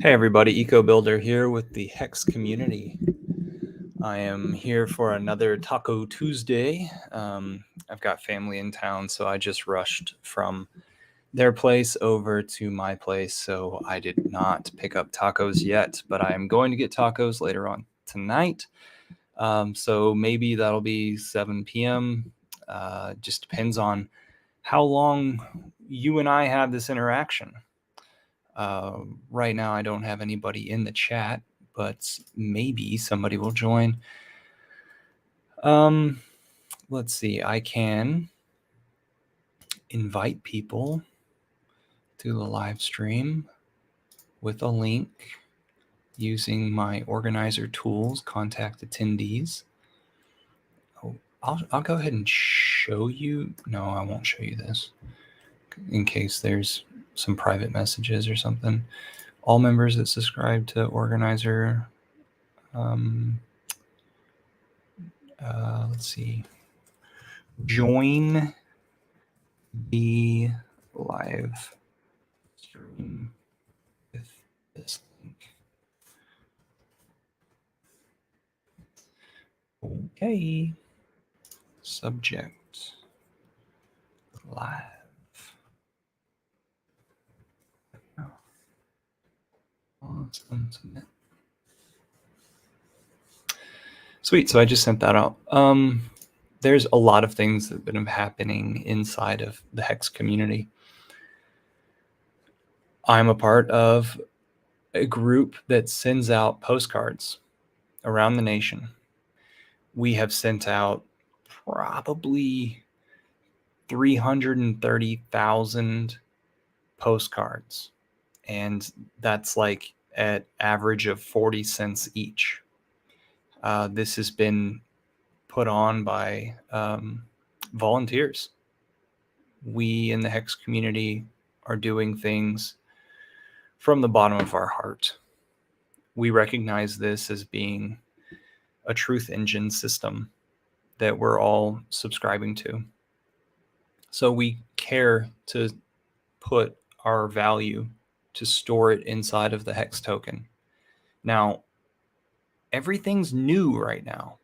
Hey everybody, Eco Builder here with the Hex community. I am here for another Taco Tuesday. I've got family in town, so I just rushed from their place over to my place, so I did not pick up tacos yet, but I am going to get tacos later on tonight. So maybe that'll be 7 p.m. Just depends on how long you and I have this interaction. Right now, I don't have anybody in the chat, but maybe somebody will join. Let's see. I can invite people to the live stream with a link using my organizer tools, contact attendees. Oh, I'll go ahead and show you. No, I won't show you this in case there's some private messages or something. All members that subscribe to organizer. Let's see. Join the live stream with this link. Okay. Subject live. Let's unsubmit. Sweet. So I just sent that out. There's a lot of things that have been happening inside of the Hex community. I'm a part of a group that sends out postcards around the nation. We have sent out probably 330,000 postcards, and that's like at average of 40 cents each. This has been put on by volunteers. We in the Hex community are doing things from the bottom of our heart. We recognize this as being a truth engine system that we're all subscribing to. So we care to put our value to store it inside of the Hex token. Now, everything's new right now.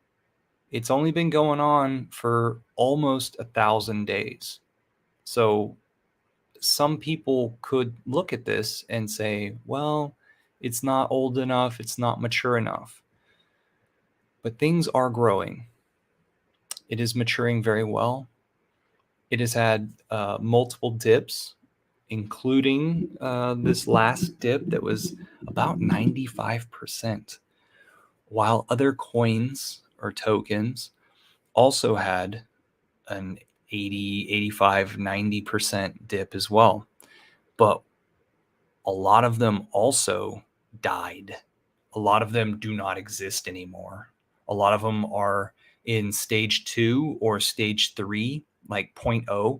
It's only been going on for almost 1,000 days. So some people could look at this and say, well, it's not old enough, it's not mature enough. But things are growing. It is maturing very well. It has had multiple dips, including this last dip that was about 95%, while other coins or tokens also had an 80, 85, 90% dip as well. But a lot of them also died. A lot of them do not exist anymore. A lot of them are in stage 2 or stage 3, like 0.0,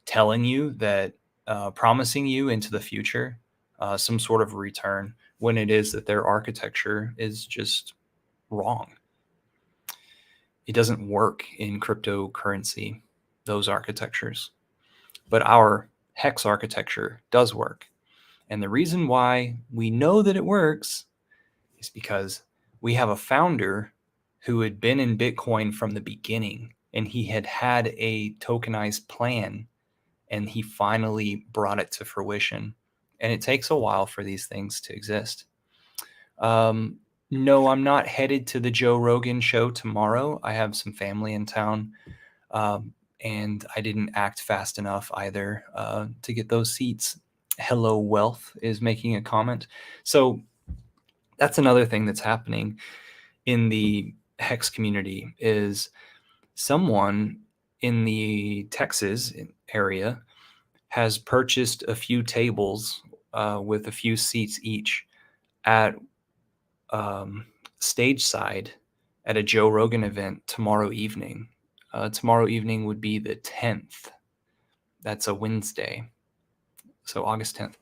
telling you that, promising you into the future some sort of return when it is that their architecture is just wrong. It doesn't work in cryptocurrency, those architectures. But our Hex architecture does work. And the reason why we know that it works is because we have a founder who had been in Bitcoin from the beginning, and he had had a tokenized plan, and he finally brought it to fruition. And it takes a while for these things to exist. No, I'm not headed to the Joe Rogan show tomorrow. I have some family in town, and I didn't act fast enough either to get those seats. Hello Wealth is making a comment. So that's another thing that's happening in the Hex community is someone in the Texas area has purchased a few tables with a few seats each at stage side at a Joe Rogan event tomorrow evening. Tomorrow evening would be the 10th. That's a Wednesday. So August 10th.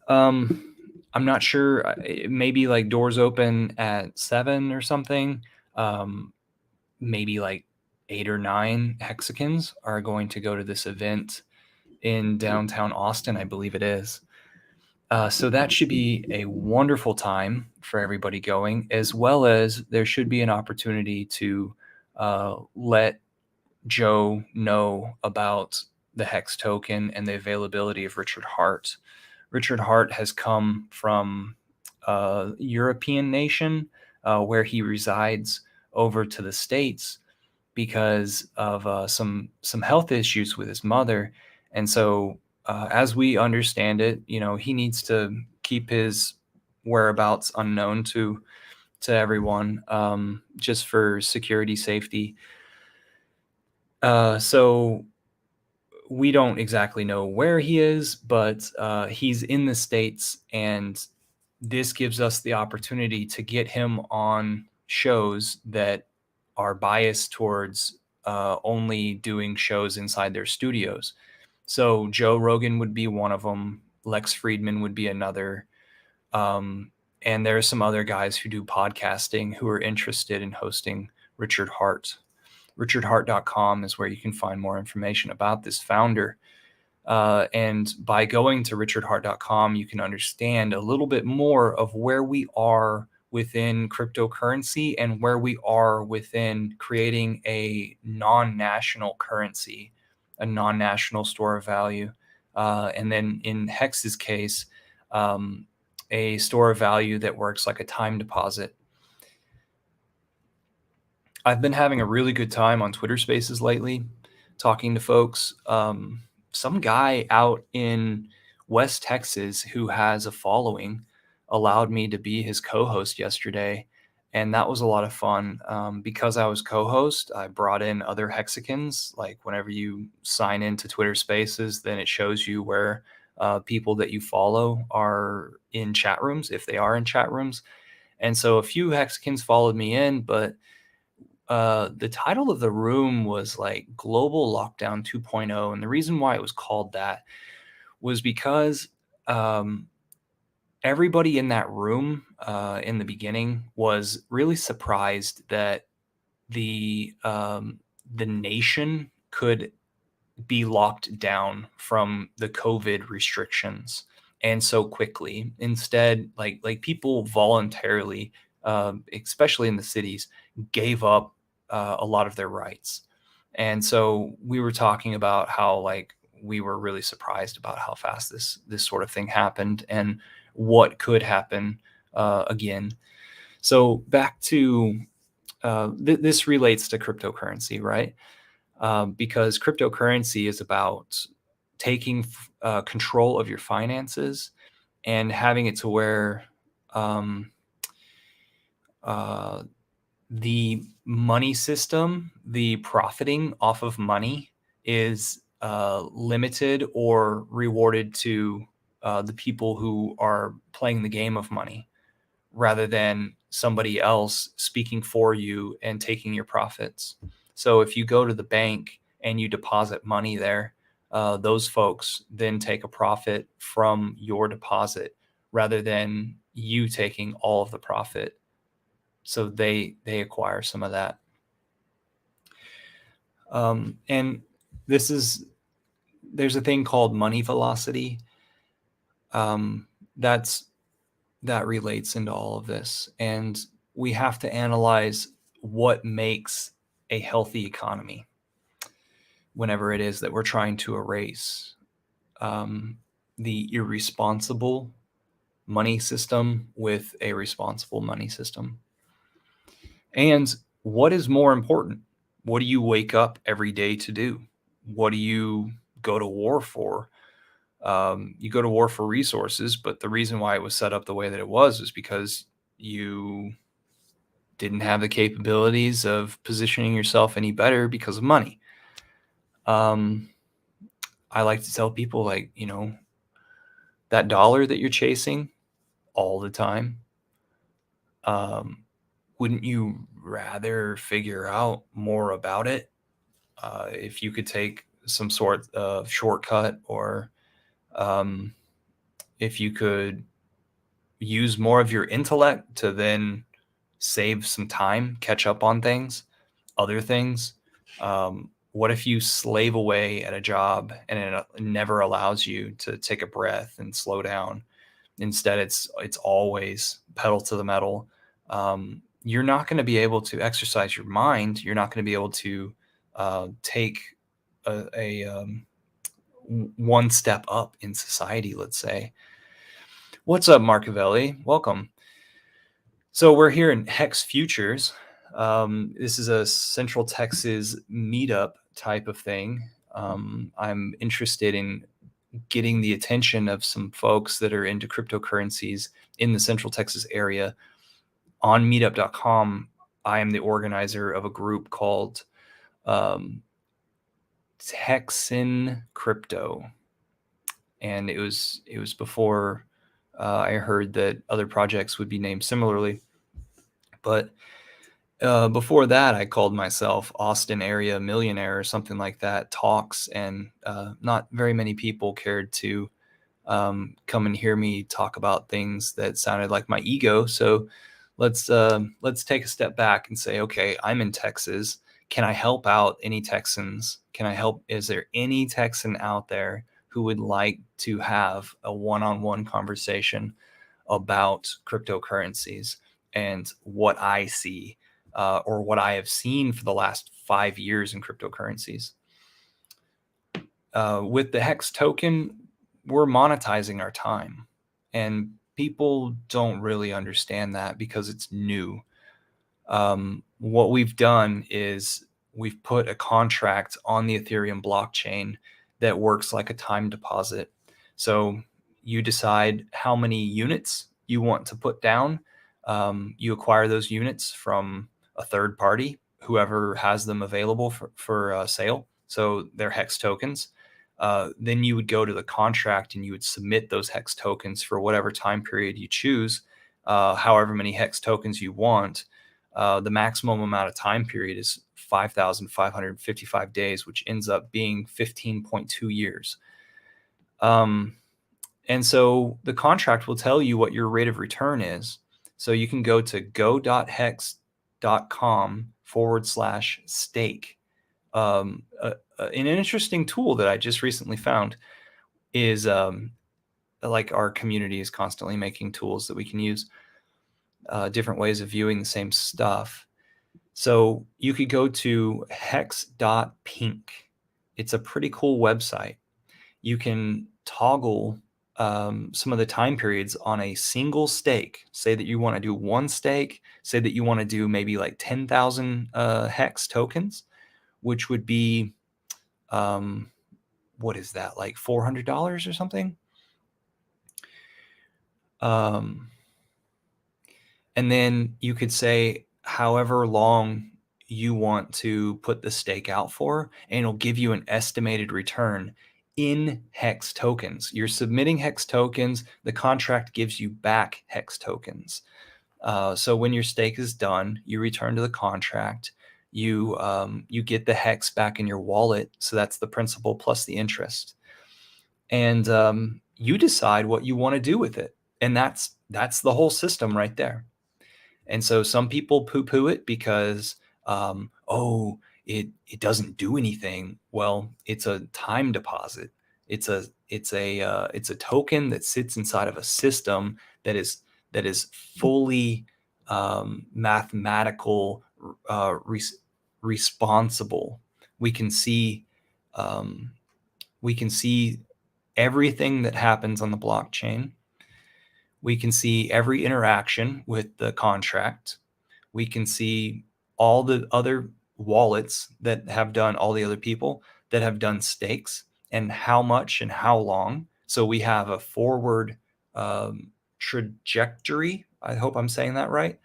I'm not sure. Maybe like doors open at 7 or something. Maybe like 8 or 9 Hexicans are going to go to this event in downtown Austin, I believe it is. So that should be a wonderful time for everybody going, as well as there should be an opportunity to let Joe know about the Hex token and the availability of Richard Hart. Richard Hart has come from a European nation where he resides over to the States because of some health issues with his mother, and so as we understand it, he needs to keep his whereabouts unknown to everyone, just for security safety. So we don't exactly know where he is, but he's in the States, and this gives us the opportunity to get him on shows that are biased towards only doing shows inside their studios. So Joe Rogan would be one of them. Lex Friedman would be another. Um, and there are some other guys who do podcasting who are interested in hosting Richard Hart. RichardHart.com is where you can find more information about this founder. And by going to richardhart.com, you can understand a little bit more of where we are within cryptocurrency and where we are within creating a non-national currency, a non-national store of value. And then in Hex's case, a store of value that works like a time deposit. I've been having a really good time on Twitter Spaces lately, talking to folks. Some guy out in West Texas who has a following allowed me to be his co-host yesterday, and that was a lot of fun. Because I was co-host, I brought in other Hexicans. Like whenever you sign into Twitter Spaces, then it shows you where people that you follow are in chat rooms, if they are in chat rooms. And so a few Hexicans followed me in, but the title of the room was like Global Lockdown 2.0. And the reason why it was called that was because um, everybody in that room in the beginning was really surprised that the nation could be locked down from the COVID restrictions and so quickly. Instead, like people voluntarily, especially in the cities, gave up a lot of their rights. And so we were talking about how like we were really surprised about how fast this sort of thing happened and what could happen again. So back to this relates to cryptocurrency, right? Because cryptocurrency is about taking control of your finances and having it to where um, uh, the money system, the profiting off of money, is limited or rewarded to the people who are playing the game of money rather than somebody else speaking for you and taking your profits. So if you go to the bank and you deposit money there, those folks then take a profit from your deposit rather than you taking all of the profit. So they acquire some of that. And this is there's a thing called money velocity. Um, that's that relates into all of this. And we have to analyze what makes a healthy economy whenever it is that we're trying to erase the irresponsible money system with a responsible money system. And what is more important? What do you wake up every day to do? What do you go to war for? You go to war for resources, but the reason why it was set up the way that it was because you didn't have the capabilities of positioning yourself any better because of money. Um, I like to tell people, like, that dollar that you're chasing all the time, um, wouldn't you rather figure out more about it? If you could take some sort of shortcut, or um, if you could use more of your intellect to then save some time, catch up on things, other things. What if you slave away at a job and it never allows you to take a breath and slow down? Instead, it's always pedal to the metal. You're not going to be able to exercise your mind. You're not going to be able to take a one step up in society, let's say. What's up, Marcavelli? Welcome. So we're here in Hex Futures. This is a Central Texas meetup type of thing. I'm interested in getting the attention of some folks that are into cryptocurrencies in the Central Texas area. On meetup.com, I am the organizer of a group called Texan Crypto. And it was before I heard that other projects would be named similarly. But before that, I called myself Austin Area Millionaire or something like that, talks, and not very many people cared to come and hear me talk about things that sounded like my ego. So let's take a step back and say, okay, I'm in Texas. Can I help out any Texans? Can I help? Is there any Texan out there who would like to have a one-on-one conversation about cryptocurrencies and what I see or what I have seen for the last 5 years in cryptocurrencies? With the Hex token, we're monetizing our time, and people don't really understand that because it's new. What we've done is we've put a contract on the Ethereum blockchain that works like a time deposit. So you decide how many units you want to put down. You acquire those units from a third party, whoever has them available for sale. So they're Hex tokens. Then you would go to the contract and you would submit those Hex tokens for whatever time period you choose, however many Hex tokens you want. The maximum amount of time period is 5,555 days, which ends up being 15.2 years. And so the contract will tell you what your rate of return is. So you can go to go.hex.com/stake. An interesting tool that I just recently found is like our community is constantly making tools that we can use, different ways of viewing the same stuff. So you could go to hex.pink. It's a pretty cool website. You can toggle some of the time periods on a single stake. Say that you want to do one stake, say that you want to do maybe like 10,000 Hex tokens, which would be, what is that, like $400 or something? And then you could say however long you want to put the stake out for, and it'll give you an estimated return in Hex tokens. You're submitting Hex tokens. The contract gives you back Hex tokens. So when your stake is done, you return to the contract. You get the Hex back in your wallet. So that's the principal plus the interest. And you decide what you want to do with it. And that's the whole system right there. And so some people poo-poo it because, it doesn't do anything. Well, it's a time deposit. It's a token that sits inside of a system that is fully mathematical, responsible. We can see everything that happens on the blockchain. We can see every interaction with the contract. We can see all the other wallets that have done, all the other people that have done stakes, and how much and how long. So we have a forward trajectory, I hope I'm saying that right,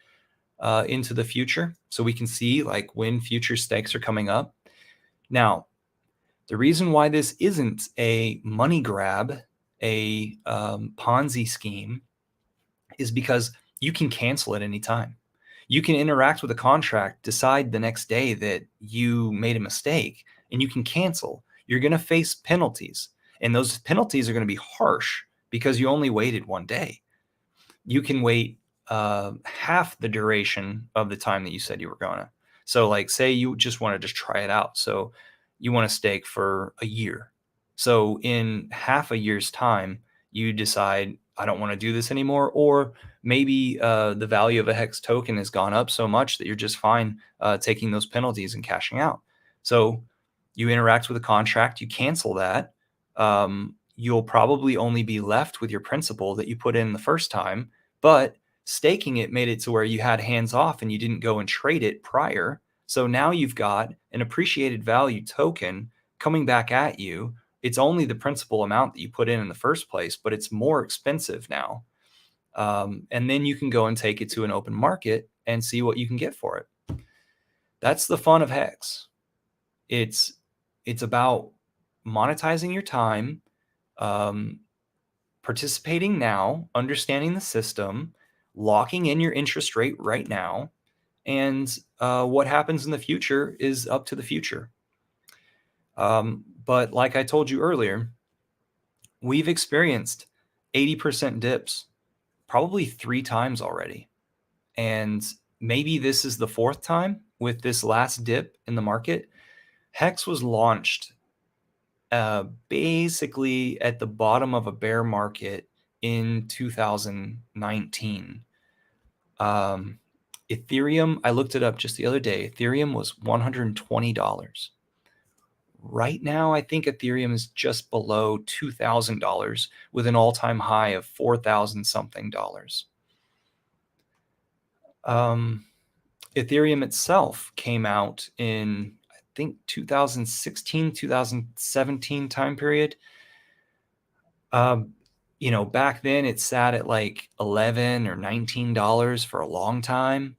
into the future. So we can see like when future stakes are coming up. Now, the reason why this isn't a money grab, a Ponzi scheme, is because you can cancel at any time. You can interact with a contract, decide the next day that you made a mistake, and you can cancel. You're going to face penalties, and those penalties are going to be harsh because you only waited one day. You can wait half the duration of the time that you said you were going to. So like say you just wanted to try it out. So you want to stake for a year. So in half a year's time, you decide I don't want to do this anymore. Or maybe the value of a hex token has gone up so much that you're just fine taking those penalties and cashing out. So you interact with a contract, you cancel that. You'll probably only be left with your principal that you put in the first time, but staking it made it to where you had hands off and you didn't go and trade it prior. So now you've got an appreciated value token coming back at you. It's only the principal amount that you put in the first place, but it's more expensive now. And then you can go and take it to an open market and see what you can get for it. That's the fun of Hex. It's about monetizing your time, participating now, understanding the system, locking in your interest rate right now, and what happens in the future is up to the future. But like I told you earlier, we've experienced 80% dips probably 3 times already. And maybe this is the 4th time with this last dip in the market. Hex was launched basically at the bottom of a bear market in 2019. Ethereum, I looked it up just the other day. Ethereum was $120. Right now, I think Ethereum is just below $2,000 with an all-time high of 4,000 something dollars. Ethereum itself came out in, I think, 2016, 2017 time period. Back then it sat at like $11 or $19 for a long time.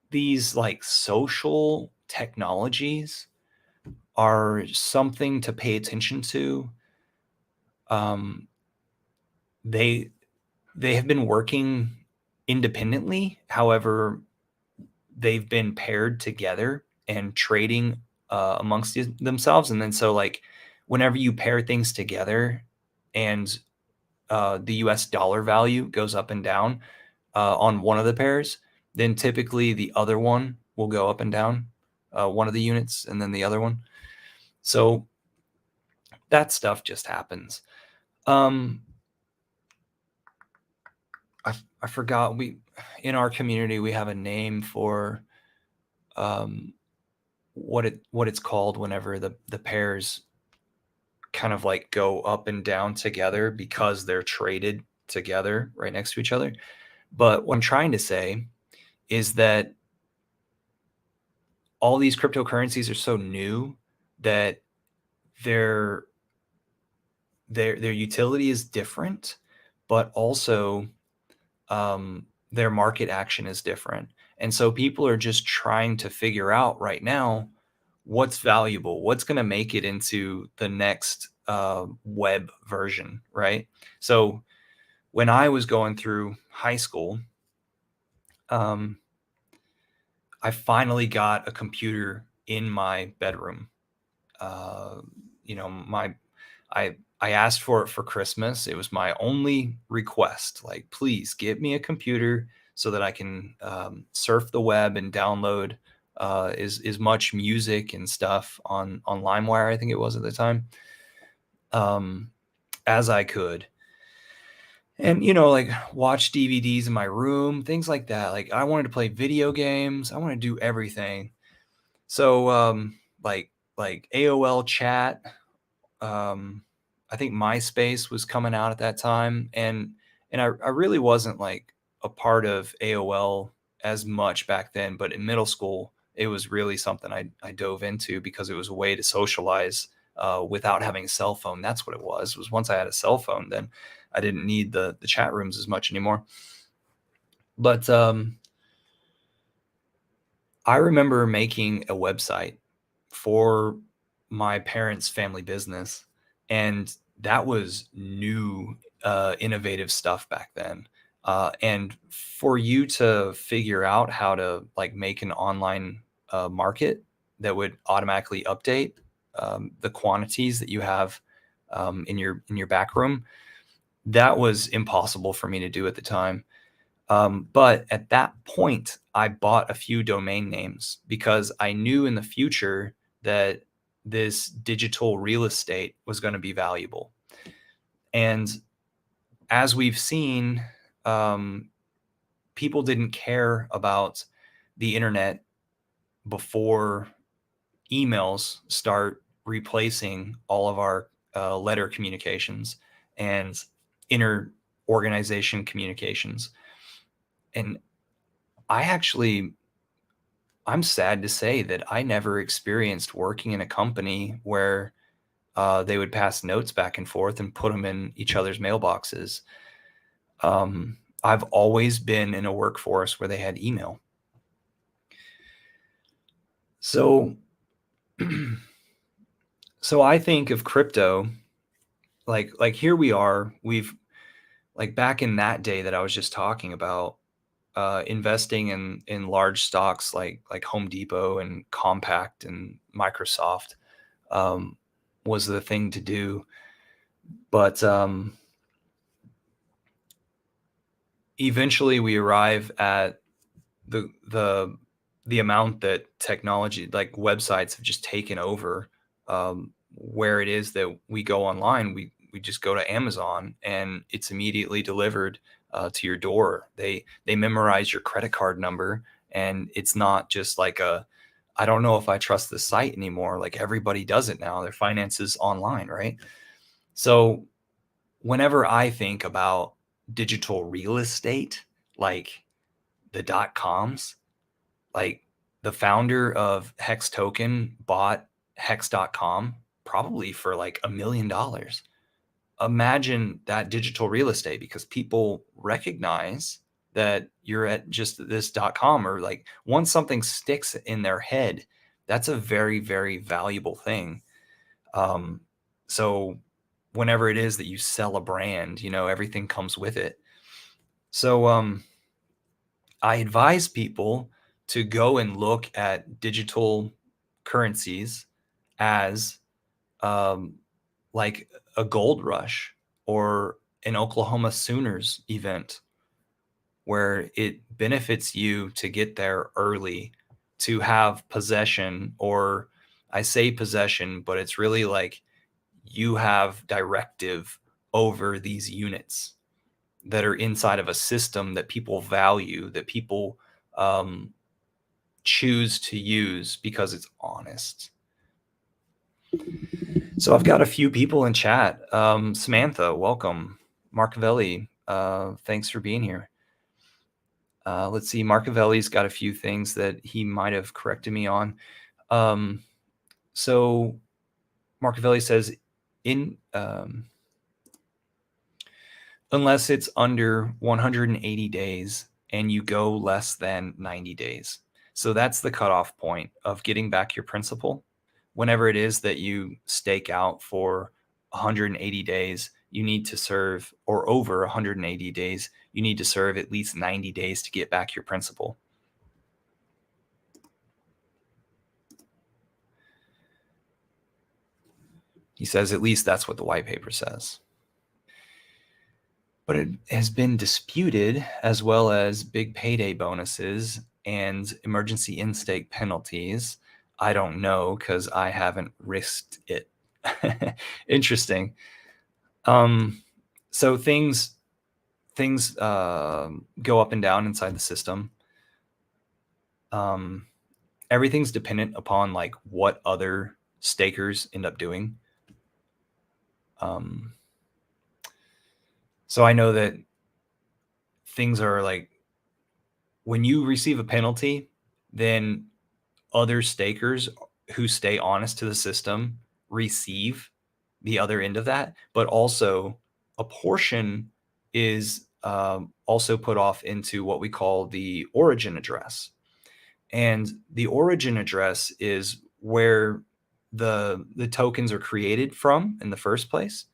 These like social technologies are something to pay attention to. They have been working independently. However, they've been paired together and trading amongst themselves. And then so like whenever you pair things together and the US dollar value goes up and down on one of the pairs, then typically the other one will go up and down, one of the units and then the other one. So that stuff just happens. I forgot, we in our community we have a name for what it's called whenever the pairs kind of like go up and down together because they're traded together right next to each other. But what I'm trying to say is that all these cryptocurrencies are so new that their utility is different, but also their market action is different. And so people are just trying to figure out right now what's valuable, what's going to make it into the next web version, right? So when I was going through high school, I finally got a computer in my bedroom. I asked for it for Christmas. It was my only request. Like, please get me a computer so that I can surf the web and download as much music and stuff on LimeWire, I think it was at the time, as I could. And, like watch DVDs in my room, things like that. Like I wanted to play video games. I want to do everything. So like AOL chat, I think MySpace was coming out at that time, and I really wasn't like a part of AOL as much back then, but in middle school it was really something I dove into because it was a way to socialize without having a cell phone. That's what it was. It was once I had a cell phone, then I didn't need the chat rooms as much anymore. But I remember making a website for my parents' family business, and that was new, innovative stuff back then. And for you to figure out how to like make an online market that would automatically update the quantities that you have in your back room, that was impossible for me to do at the time. But at that point, I bought a few domain names because I knew in the future that this digital real estate was going to be valuable. And as we've seen, people didn't care about the internet before emails start replacing all of our letter communications and inter organization communications. And I'm sad to say that I never experienced working in a company where they would pass notes back and forth and put them in each other's mailboxes. I've always been in a workforce where they had email. So, so I think of crypto like here we are. We've like back in that day that I was just talking about, investing in large stocks like Home Depot and Compaq and Microsoft was the thing to do. But eventually we arrive at the amount that technology like websites have just taken over, where it is that we go online, we just go to Amazon and it's immediately delivered to your door. They memorize your credit card number, and it's not just like I don't know if I trust this site anymore. Like everybody does it now. Their finances online, right? So whenever I think about digital real estate, like the dot coms, like the founder of Hex Token bought Hex.com probably for like $1 million. Imagine that digital real estate, because people recognize that you're at just this .com, or like once something sticks in their head, that's a very, very valuable thing. So whenever it is that you sell a brand, everything comes with it. So I advise people to go and look at digital currencies as um, like a gold rush or an Oklahoma Sooners event, where it benefits you to get there early, to have possession, or I say possession, but it's really like you have directive over these units that are inside of a system that people value, that people um, choose to use because it's honest. So I've got a few people in chat. Samantha, welcome. Marcavelli, thanks for being here. Let's see. Marcavelli's got a few things that he might have corrected me on. So Marcavelli says, unless it's under 180 days and you go less than 90 days. So that's the cutoff point of getting back your principal. Whenever it is that you stake out for 180 days, you need to serve, or over 180 days, you need to serve at least 90 days to get back your principal. He says at least that's what the white paper says. But it has been disputed, as well as big payday bonuses and emergency in-stake penalties. I don't know because I haven't risked it. Interesting. So things go up and down inside the system. Everything's dependent upon like what other stakers end up doing. So I know that things are like, when you receive a penalty, then other stakers who stay honest to the system receive the other end of that, but also a portion is also put off into what we call the origin address. And the origin address is where the tokens are created from in the first place.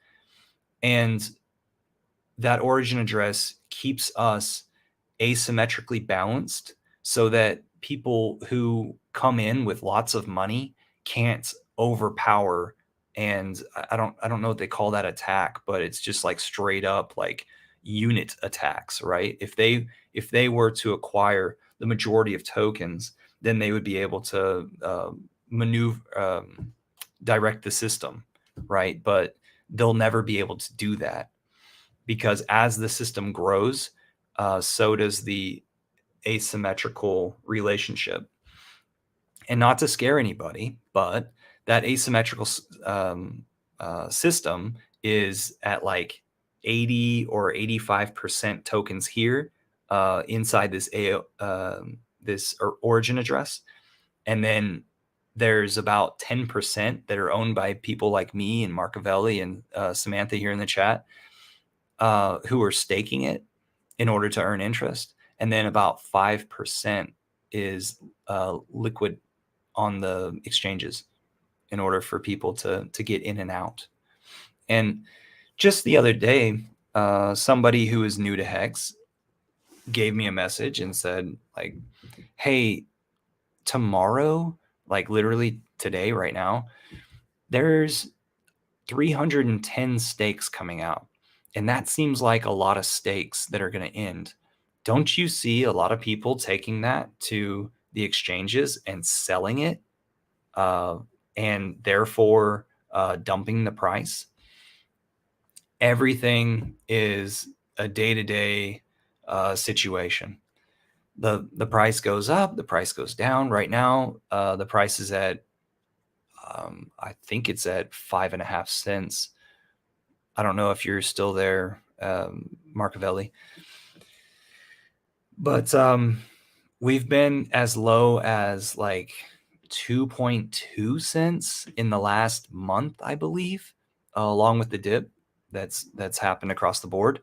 And that origin address keeps us asymmetrically balanced, so that people who come in with lots of money can't overpower. And I don't know what they call that attack, but it's just like straight up like unit attacks, right? If they were to acquire the majority of tokens, then they would be able to maneuver direct the system, right? But they'll never be able to do that because as the system grows, so does the asymmetrical relationship. And not to scare anybody, but that asymmetrical system is at like 80 or 85% tokens here inside this origin address. And then there's about 10% that are owned by people like me and Marcavelli and Samantha here in the chat who are staking it in order to earn interest. And then about 5% is liquid on the exchanges in order for people to get in and out. And just the other day, somebody who is new to Hex gave me a message and said, like, hey, tomorrow, like literally today, right now, there's 310 stakes coming out. And that seems like a lot of stakes that are going to end. Don't you see a lot of people taking that to the exchanges and selling it and therefore dumping the price? Everything is a day-to-day situation. The price goes up, the price goes down. Right now, the price is at I think it's at 5.5 cents. I don't know if you're still there, Marcavelli, but we've been as low as like 2.2 cents in the last month, I believe, along with the dip that's happened across the board.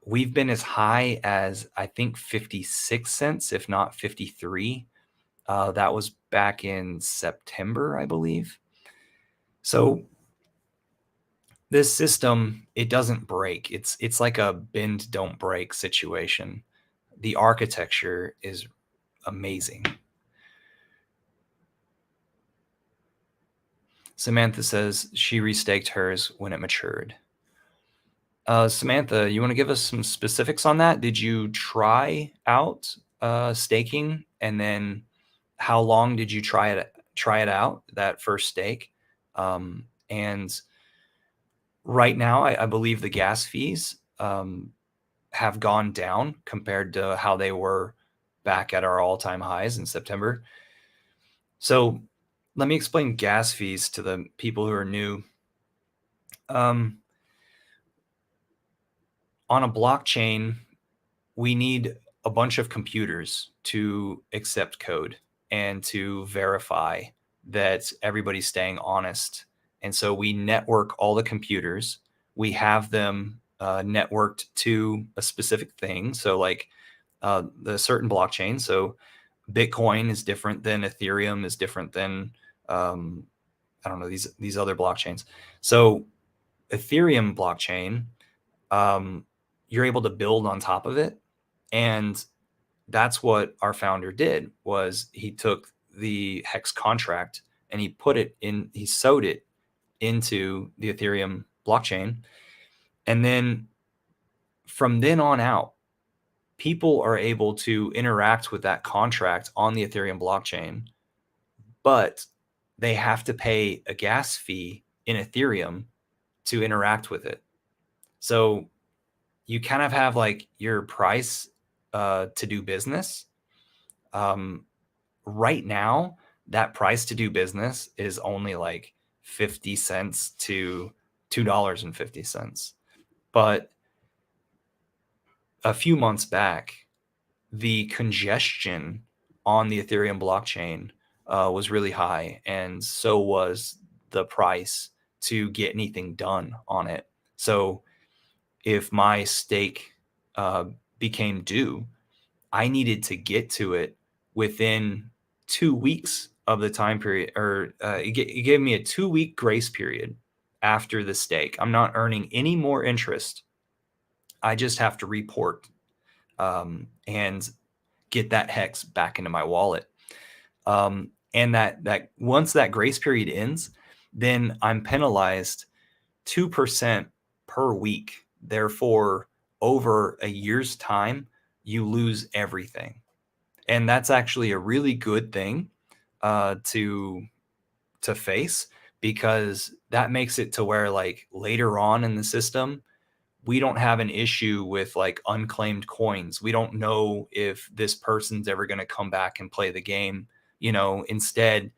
We've been as high as I think 56 cents, if not 53. That was back in September, I believe. So this system, it doesn't break. It's like a bend don't break situation. The architecture is amazing. Samantha says she restaked hers when it matured. Samantha, you want to give us some specifics on that? Did you try out staking, and then how long did you try it out, that first stake? And right now, I believe the gas fees have gone down compared to how they were back at our all-time highs in September. So let me explain gas fees to the people who are new. On a blockchain, we need a bunch of computers to accept code and to verify that everybody's staying honest. And so we network all the computers. We have them networked to a specific thing. So like the certain blockchain. So Bitcoin is different than Ethereum, is different than I don't know, these other blockchains. So Ethereum blockchain, you're able to build on top of it. And that's what our founder did, was he took the Hex contract and he sewed it into the Ethereum blockchain. And then from then on out, people are able to interact with that contract on the Ethereum blockchain, but they have to pay a gas fee in Ethereum to interact with it. So you kind of have like your price to do business. Right now, that price to do business is only like 50 cents to $2.50. But a few months back, the congestion on the Ethereum blockchain was really high, and so was the price to get anything done on it. So if my stake became due, I needed to get to it within 2 weeks of the time period, or it gave me a 2-week grace period after the stake. I'm not earning any more interest. I just have to report and get that hex back into my wallet. And that once that grace period ends, then I'm penalized 2% per week. Therefore, over a year's time, you lose everything. And that's actually a really good thing to to face, because that makes it to where like later on in the system, we don't have an issue with like unclaimed coins. We don't know if this person's ever going to come back and play the game. Instead,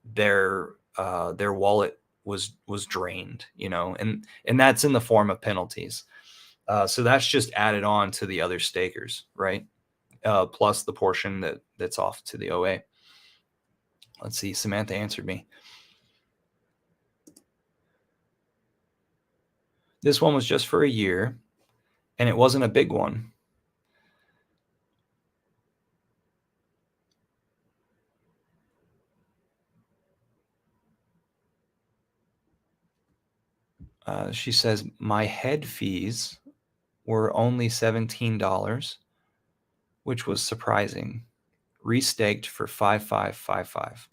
their wallet was drained. And that's in the form of penalties. So that's just added on to the other stakers, right? Plus the portion that's off to the OA. Let's see. Samantha answered me. This one was just for a year, and it wasn't a big one. She says, my head fees were only $17, which was surprising. Restaked for 5555.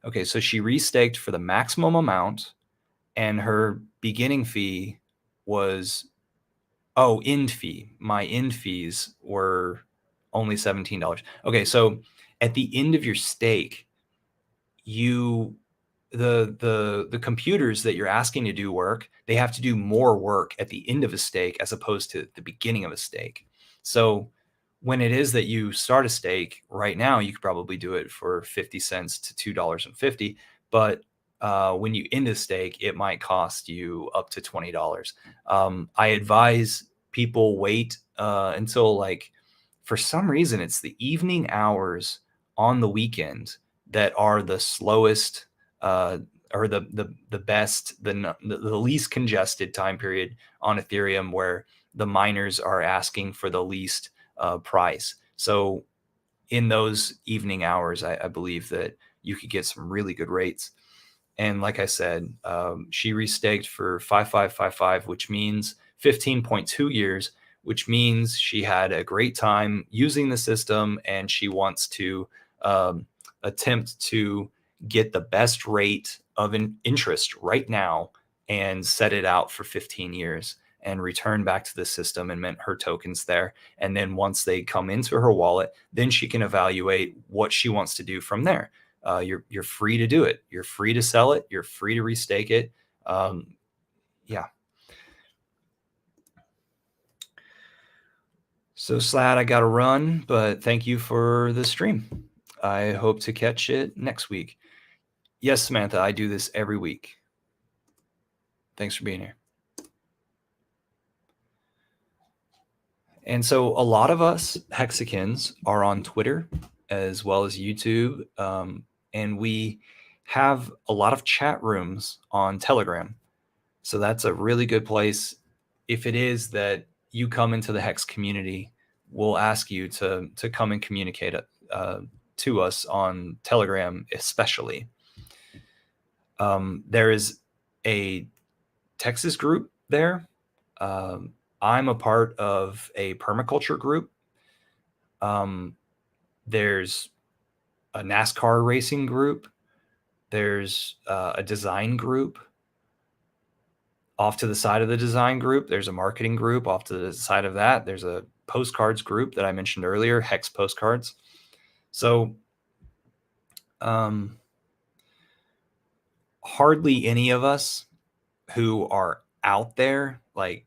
Okay, so she restaked for the maximum amount, and her beginning fee was end fee. My end fees were only $17. Okay, so at the end of your stake, the computers that you're asking to do work, they have to do more work at the end of a stake as opposed to the beginning of a stake. So when it is that you start a stake right now, you could probably do it for 50 cents to $2.50. But when you end a stake, it might cost you up to $20. I advise people wait until, like, for some reason, it's the evening hours on the weekend that are the slowest, or the best, the least congested time period on Ethereum, where the miners are asking for the least price. So in those evening hours, I believe that you could get some really good rates. And like I said, she restaked for 5555, which means 15.2 years, which means she had a great time using the system, and she wants to attempt to get the best rate of an interest right now and set it out for 15 years and return back to the system and mint her tokens there. And then once they come into her wallet, then she can evaluate what she wants to do from there. You're free to do it. You're free to sell it. You're free to restake it. Yeah. So Slad, I got to run, but thank you for the stream. I hope to catch it next week. Yes, Samantha, I do this every week. Thanks for being here. And so a lot of us Hexicans are on Twitter as well as YouTube, and we have a lot of chat rooms on Telegram. So that's a really good place. If it is that you come into the Hex community, we'll ask you to come and communicate to us on Telegram, especially. There is a Texas group there. I'm a part of a permaculture group. There's a NASCAR racing group. There's a design group. Off to the side of the design group, there's a marketing group. Off to the side of that, there's a postcards group that I mentioned earlier, Hex Postcards. So hardly any of us who are out there like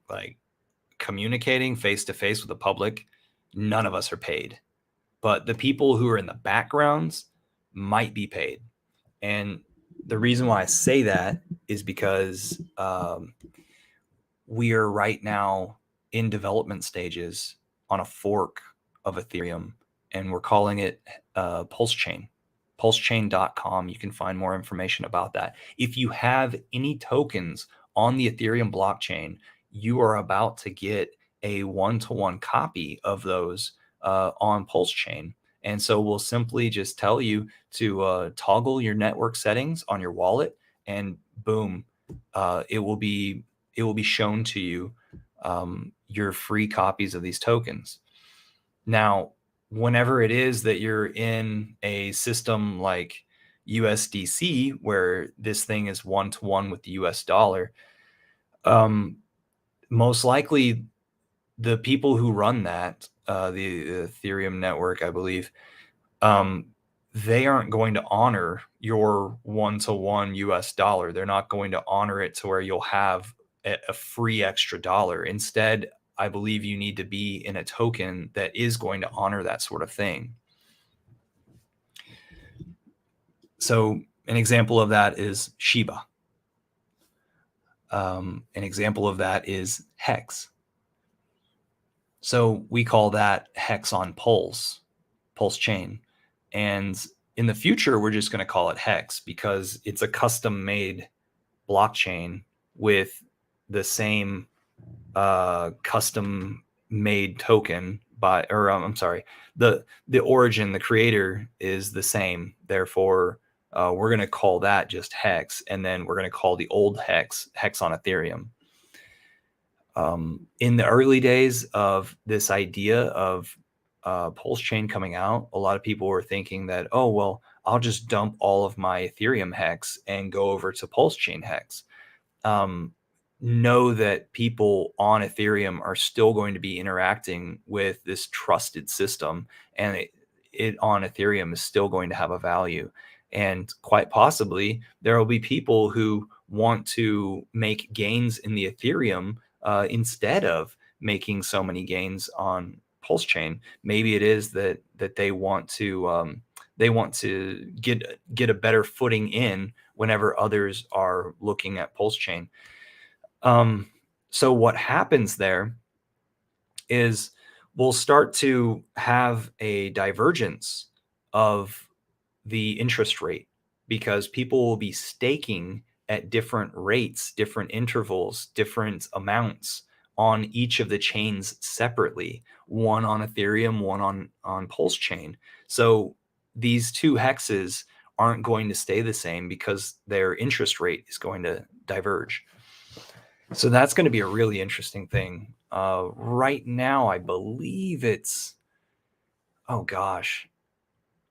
communicating face to face with the public, none of us are paid. But the people who are in the backgrounds might be paid. And the reason why I say that is because we are right now in development stages on a fork of Ethereum, and we're calling it PulseChain. PulseChain.com. You can find more information about that. If you have any tokens on the Ethereum blockchain, you are about to get a one-to-one copy of those on PulseChain. And so we'll simply just tell you to toggle your network settings on your wallet, and boom, it will be shown to you your free copies of these tokens. Now, whenever it is that you're in a system like USDC, where this thing is one-to-one with the US dollar, most likely the people who run that, the Ethereum network, I believe, they aren't going to honor your one-to-one US dollar. They're not going to honor it to where you'll have a free extra dollar. Instead, I believe you need to be in a token that is going to honor that sort of thing. So an example of that is Shiba. An example of that is Hex. So we call that Hex on Pulse chain. And in the future, we're just going to call it Hex because it's a custom made blockchain with the same custom made token I'm sorry, the origin, the creator is the same. Therefore, we're going to call that just Hex, and then we're going to call the old Hex on Ethereum. In the early days of this idea of Pulse Chain coming out, a lot of people were thinking that, oh, well, I'll just dump all of my Ethereum Hex and go over to Pulse Chain Hex. Know that people on Ethereum are still going to be interacting with this trusted system, and it on Ethereum is still going to have a value. And quite possibly, there will be people who want to make gains in the Ethereum instead of making so many gains on Pulse Chain. Maybe it is that they want to get a better footing in whenever others are looking at Pulse Chain. So what happens there is we'll start to have a divergence of the interest rate because people will be staking at different rates, different intervals, different amounts on each of the chains separately, one on Ethereum, one on Pulse Chain. So these two hexes aren't going to stay the same because their interest rate is going to diverge. So that's going to be a really interesting thing. Right now, I believe it's, oh gosh,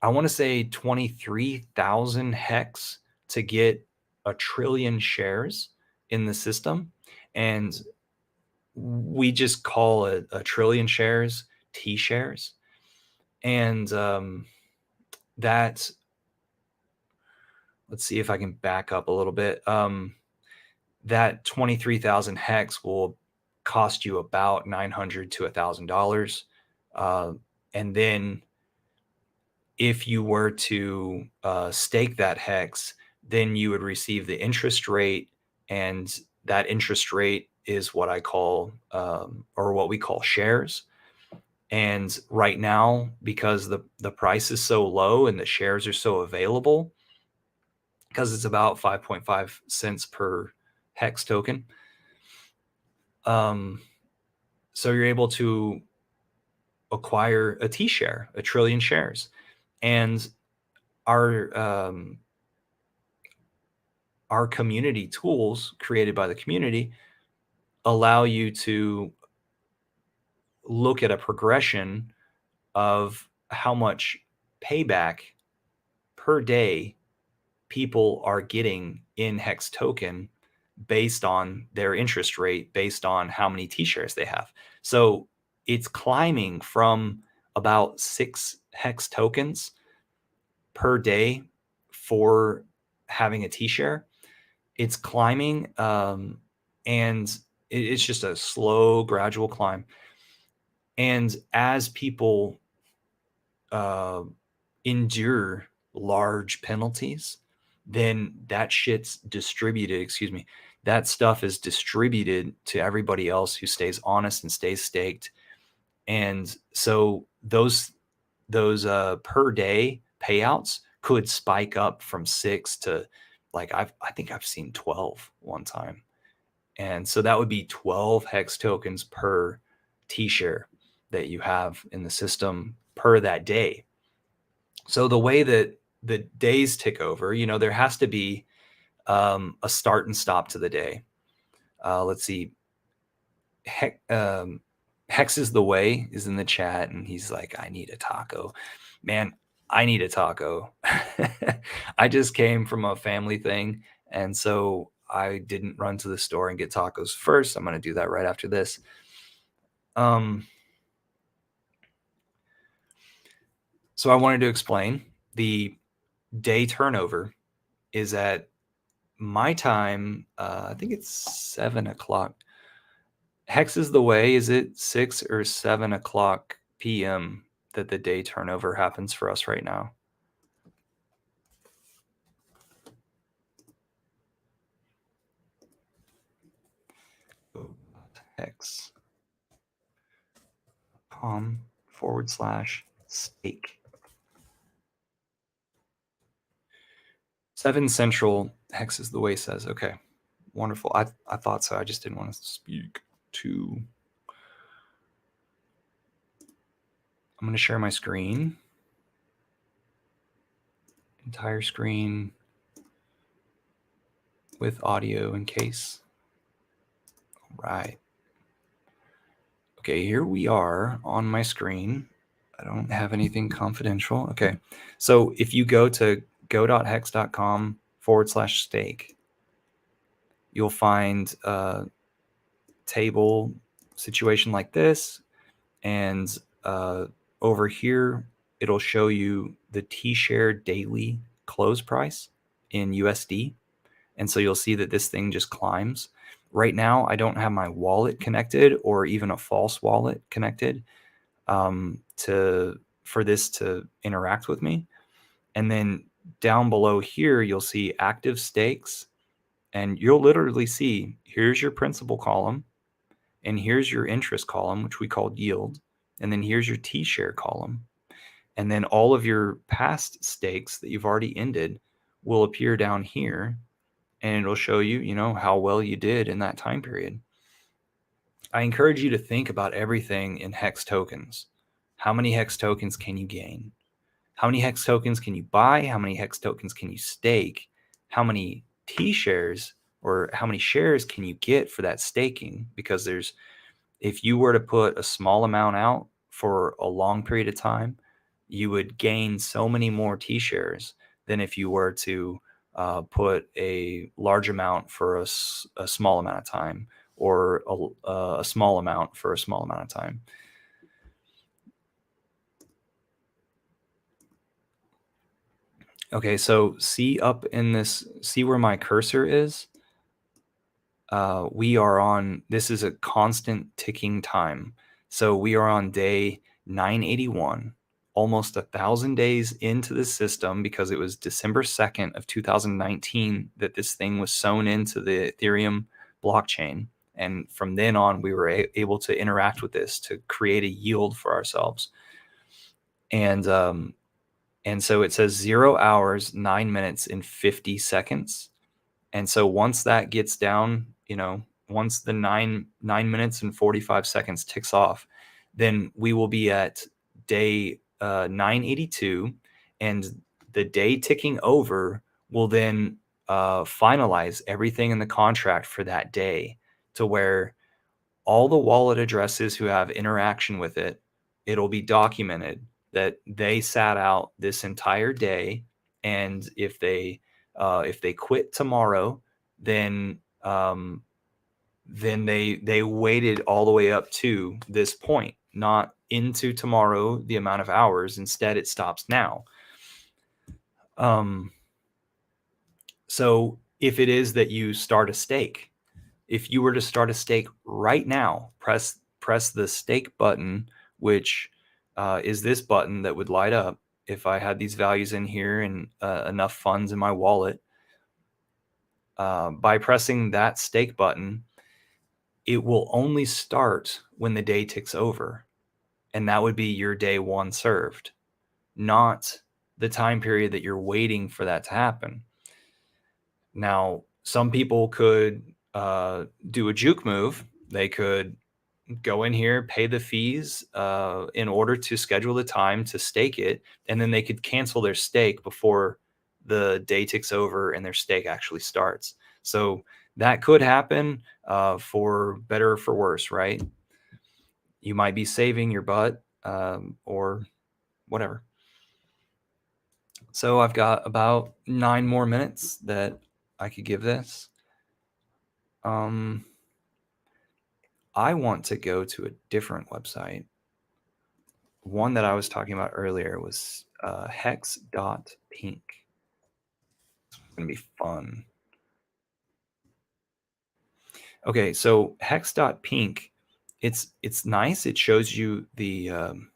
I want to say 23,000 hex to get 1 trillion shares in the system. And we just call it 1 trillion shares T shares. And that, let's see if I can back up a little bit. That 23,000 hex will cost you about $900 to $1,000. And then if you were to stake that hex, then you would receive the interest rate, and that interest rate is what I call, or what we call shares. And right now, because the price is so low and the shares are so available, because it's about 5.5 cents per hex token. So you're able to acquire a T share, 1 trillion shares. And our community tools created by the community allow you to look at a progression of how much payback per day people are getting in Hex token based on their interest rate, based on how many T-shares they have. So it's climbing from about 6 Hex tokens per day for having a T-share. It's climbing, and it's just a slow, gradual climb. And as people endure large penalties, then that shit's distributed, that stuff is distributed to everybody else who stays honest and stays staked. And so those per day payouts could spike up from 6 to, like, I think I've seen 12 one time. And so that would be 12 hex tokens per T-share that you have in the system per that day. So the way that the days tick over, there has to be a start and stop to the day. Let's see. Hex is the way is in the chat, and he's like, I need a taco. Man, I need a taco. I just came from a family thing, and so I didn't run to the store and get tacos first. I'm going to do that right after this. So I wanted to explain the day turnover is at my time. I think it's 7 o'clock. Hex is the way. Is it 6 or 7 o'clock p.m. that the day turnover happens for us right now? Hex com/stake. 7 Central. Hex is the way says. Okay, wonderful. I thought so. I just didn't want to speak too. I'm going to share my screen. Entire screen with audio in case. All right. Okay, here we are on my screen. I don't have anything confidential. Okay, so if you go to go.hex.com/stake, you'll find a table situation like this. And over here, it'll show you the T-share daily close price in USD. And so you'll see that this thing just climbs. Right now, I don't have my wallet connected or even a false wallet connected for this to interact with me. And then down below here, you'll see active stakes. And you'll literally see, here's your principal column. And here's your interest column, which we called yield. And then here's your T-share column. And then all of your past stakes that you've already ended will appear down here. And it'll show you, how well you did in that time period. I encourage you to think about everything in Hex tokens. How many Hex tokens can you gain? How many Hex tokens can you buy? How many Hex tokens can you stake? How many T-shares or how many shares can you get for that staking? Because if you were to put a small amount out for a long period of time, you would gain so many more T-shares than if you were to put a large amount for a small amount of time, or a small amount for a small amount of time. Okay, so see where my cursor is? This is a constant ticking time. So we are on day 981, almost 1,000 days into the system, because it was December 2nd of 2019 that this thing was sewn into the Ethereum blockchain. And from then on, we were able to interact with this to create a yield for ourselves. And so it says 0 hours, 9 minutes, and 50 seconds. And so once that gets down, once the 9 minutes and 45 seconds ticks off, then we will be at day 982, and the day ticking over will then finalize everything in the contract for that day, to where all the wallet addresses who have interaction with it, it'll be documented that they sat out this entire day. And if they quit tomorrow, then they waited all the way up to this point, not into tomorrow, the amount of hours. Instead, it stops now. So if it is that you start a stake, if you were to start a stake right now, press the stake button, which is this button that would light up if I had these values in here and enough funds in my wallet. By pressing that stake button, it will only start when the day ticks over. And that would be your day one served, not the time period that you're waiting for that to happen. Now, some people could do a juke move. They could go in here, pay the fees in order to schedule the time to stake it, and then they could cancel their stake before the day ticks over and their stake actually starts. So that could happen for better or for worse, right? You might be saving your butt or whatever. So I've got about 9 more minutes that I could give this. I want to go to a different website. One that I was talking about earlier was Hex.pink. It's going to be fun. Okay, so Hex.pink, it's nice. It shows you the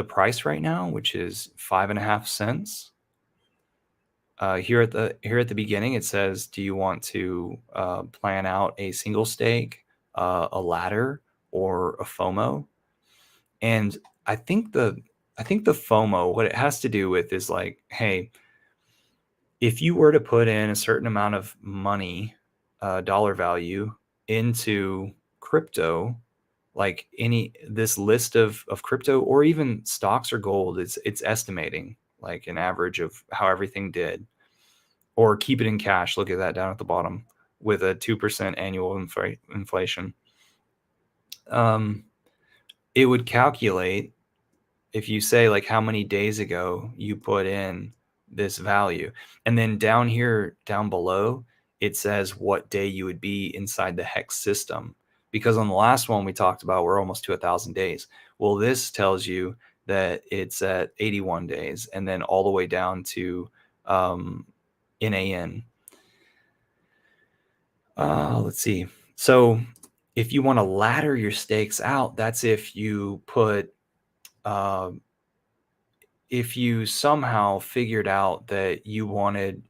price right now, which is 5.5 cents. Here at the beginning, it says, "Do you want to plan out a single stake, a ladder, or a FOMO?" And I think the FOMO, what it has to do with is like, hey, if you were to put in a certain amount of money, dollar value into crypto, like this list of crypto or even stocks or gold, it's estimating like an average of how everything did, or keep it in cash. Look at that down at the bottom with a 2% annual inflation. It would calculate if you say like how many days ago you put in this value, and then down here down below it says what day you would be inside the hex system, because on the last one we talked about we're almost to 1,000 days. Well, this tells you that it's at 81 days and then all the way down to NAN. Let's see. So if you want to ladder your stakes out, that's if you put uh, if you somehow figured out that you wanted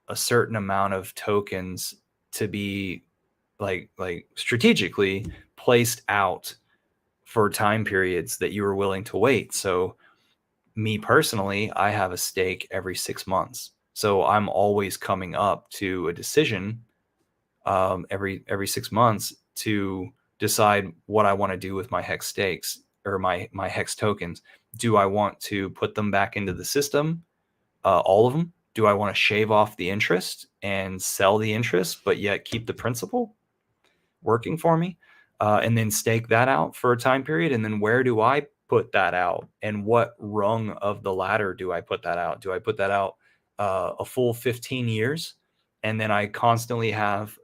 a certain amount of tokens to be like strategically placed out for time periods that you were willing to wait. So me personally, I have a stake every 6 months. So I'm always coming up to a decision every 6 months to decide what I want to do with my hex stakes or my hex tokens. Do I want to put them back into the system, all of them? Do I want to shave off the interest and sell the interest, but yet keep the principal working for me, and then stake that out for a time period? And then where do I put that out? And what rung of the ladder do I put that out? Do I put that out a full 15 years? And then I constantly have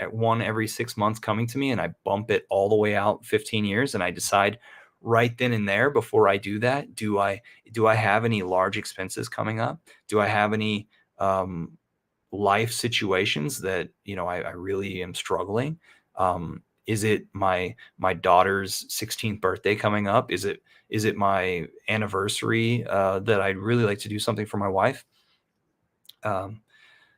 one every 6 months coming to me, and I bump it all the way out 15 years. And I decide right then and there before I do that, do I have any large expenses coming up? Do I have any life situations that I really am struggling? Is it my daughter's 16th birthday coming up? Is it my anniversary that I'd really like to do something for my wife? Um,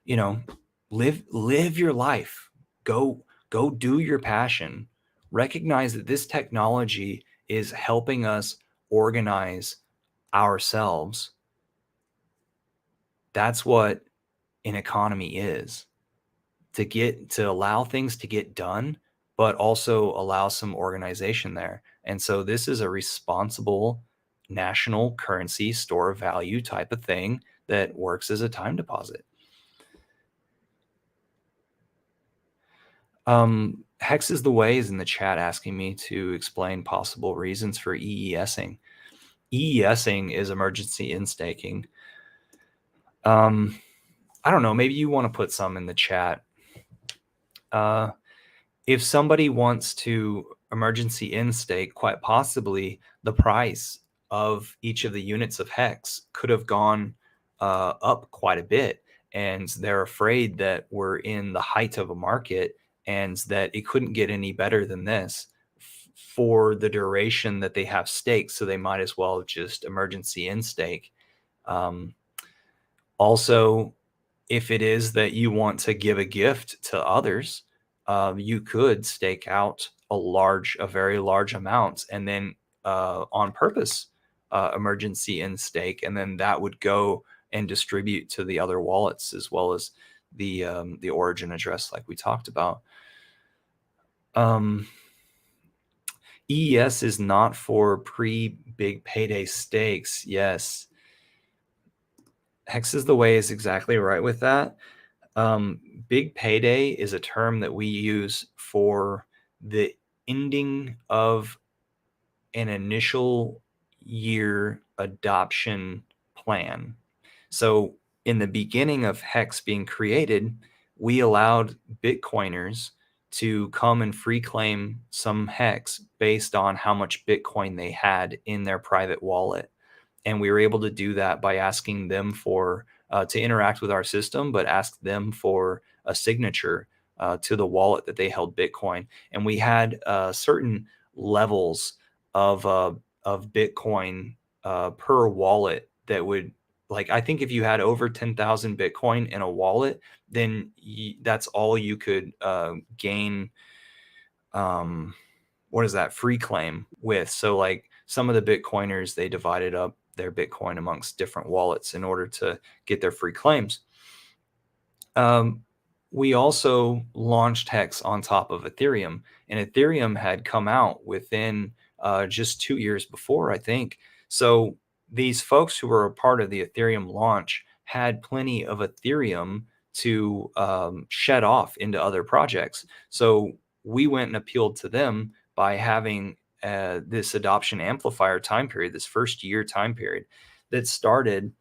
you know, live your life. Go do your passion. Recognize that this technology is helping us organize ourselves. That's what an economy is, to allow things to get done, but also allow some organization there. And so this is a responsible national currency store of value type of thing that works as a time deposit. Hex is the way is in the chat asking me to explain possible reasons for EESing. EESing is emergency in staking. I don't know, maybe you want to put some in the chat. If somebody wants to emergency in stake, quite possibly the price of each of the units of Hex could have gone up quite a bit. And they're afraid that we're in the height of a market and that it couldn't get any better than this for the duration that they have staked. So they might as well just emergency in stake. Also, if it is that you want to give a gift to others, you could stake out a very large amount, and then on purpose emergency in stake, and then that would go and distribute to the other wallets as well as the origin address, like we talked about. EES is not for pre-big payday stakes. Yes. Hex is the way is exactly right with that. Big payday is a term that we use for the ending of an initial year adoption plan. So in the beginning of Hex being created, we allowed Bitcoiners to come and free claim some Hex based on how much Bitcoin they had in their private wallet. And we were able to do that by asking them for to interact with our system, but ask them for a signature to the wallet that they held Bitcoin. And we had certain levels of Bitcoin per wallet that would, like, I think if you had over 10,000 Bitcoin in a wallet, then that's all you could gain. What is that, free claim with. So like some of the Bitcoiners, they divided up their Bitcoin amongst different wallets in order to get their free claims. We also launched Hex on top of Ethereum, and Ethereum had come out within just 2 years before, I think. So these folks who were a part of the Ethereum launch had plenty of Ethereum to shed off into other projects. So we went and appealed to them by having this adoption amplifier time period, this first year time period that started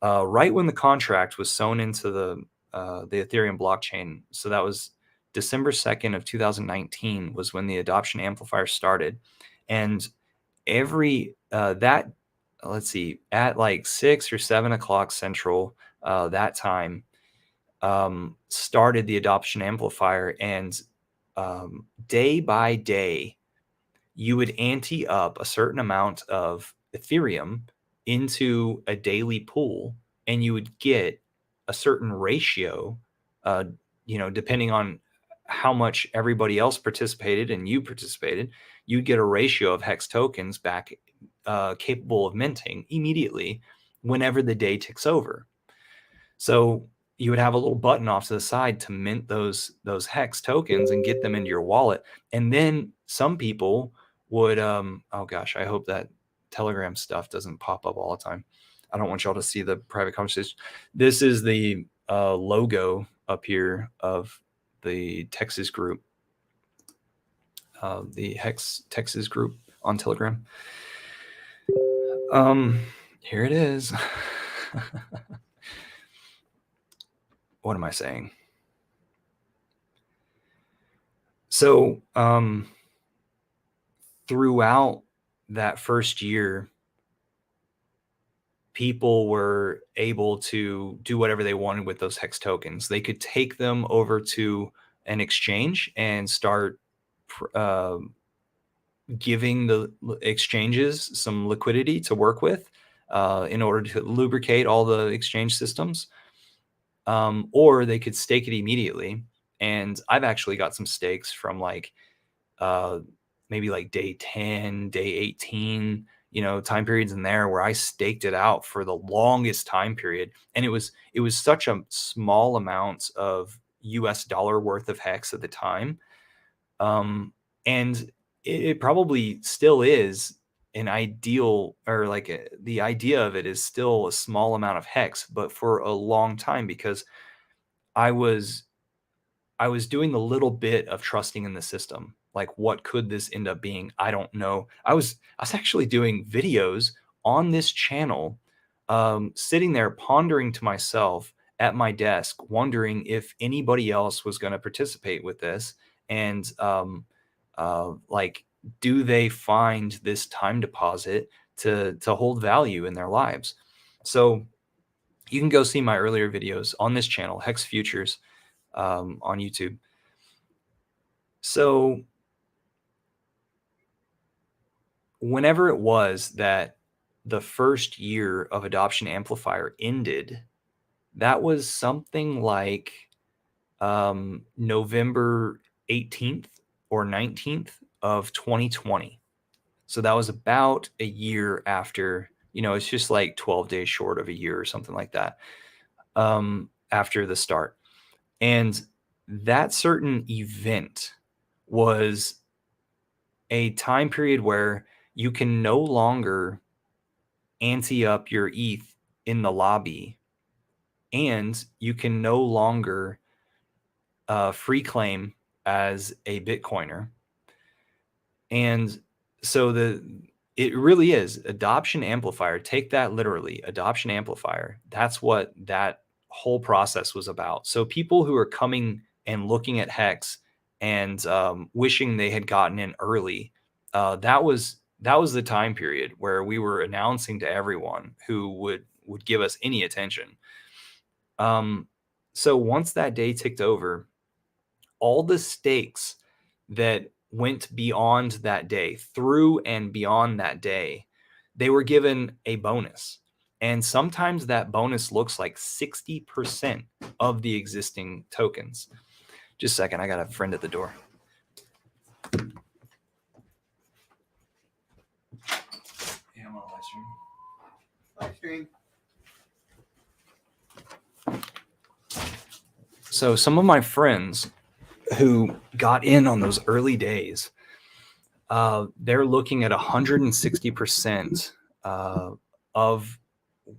right when the contract was sewn into the Ethereum blockchain. So that was December 2nd of 2019 was when the adoption amplifier started. And every that let's see, at like 6 or 7 o'clock central that time, started the adoption amplifier. And day by day, you would ante up a certain amount of Ethereum into a daily pool, and you would get a certain ratio, uh, depending on how much everybody else participated and you participated, you'd get a ratio of Hex tokens back, capable of minting immediately whenever the day ticks over. So you would have a little button off to the side to mint those Hex tokens and get them into your wallet. And then some people would, oh gosh, I hope that Telegram stuff doesn't pop up all the time. I don't want y'all to see the private conversation. This is the logo up here of the Texas group, the Hex Texas group on Telegram. Here it is. What am I saying? So throughout that first year, people were able to do whatever they wanted with those Hex tokens. They could take them over to an exchange and start giving the exchanges some liquidity to work with in order to lubricate all the exchange systems. Or they could stake it immediately. And I've actually got some stakes from like maybe like day 10, day 18, time periods in there where I staked it out for the longest time period. And it was such a small amount of US dollar worth of Hex at the time. And it probably still is an ideal, or like the idea of it is still a small amount of Hex, but for a long time, because I was doing the little bit of trusting in the system. Like, what could this end up being? I don't know. I was actually doing videos on this channel, sitting there pondering to myself at my desk, wondering if anybody else was going to participate with this, and like, do they find this time deposit to hold value in their lives? So you can go see my earlier videos on this channel, Hex Futures, on YouTube. So whenever it was that the first year of Adoption Amplifier ended, that was something like November 18th or 19th of 2020. So that was about a year after, it's just like 12 days short of a year or something like that, after the start. And that certain event was a time period where you can no longer ante up your ETH in the lobby, and you can no longer free claim as a Bitcoiner. And so it really is Adoption Amplifier. Take that literally, Adoption Amplifier. That's what that whole process was about. So people who are coming and looking at Hex and wishing they had gotten in early, that was that was the time period where we were announcing to everyone who would give us any attention. So once that day ticked over, all the stakes that went beyond that day, through and beyond that day, they were given a bonus. And sometimes that bonus looks like 60% of the existing tokens. Just a second, I got a friend at the door. Yeah, I'm on live stream. So some of my friends who got in on those early days, they're looking at 160% of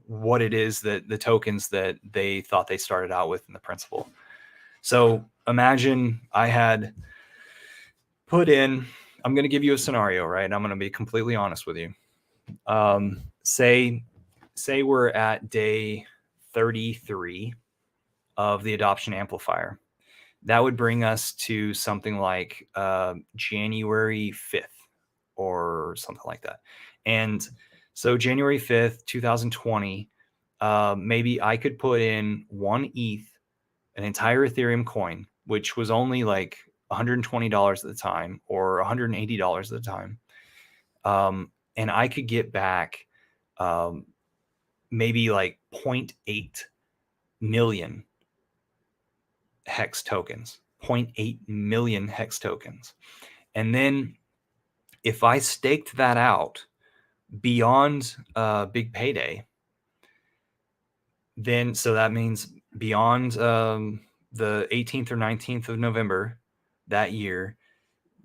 what it is that the tokens that they thought they started out with in the principal. So imagine I had put in, I'm going to give you a scenario, right? I'm going to be completely honest with you. Say we're at day 33 of the adoption amplifier. That would bring us to something like January 5th or something like that. And so January 5th, 2020, maybe I could put in 1 ETH, an entire Ethereum coin, which was only like $120 at the time or $180 at the time. And I could get back maybe like 0.8 million hex tokens, 0.8 million hex tokens. And then if I staked that out beyond Big Payday, then so that means beyond the 18th or 19th of November that year,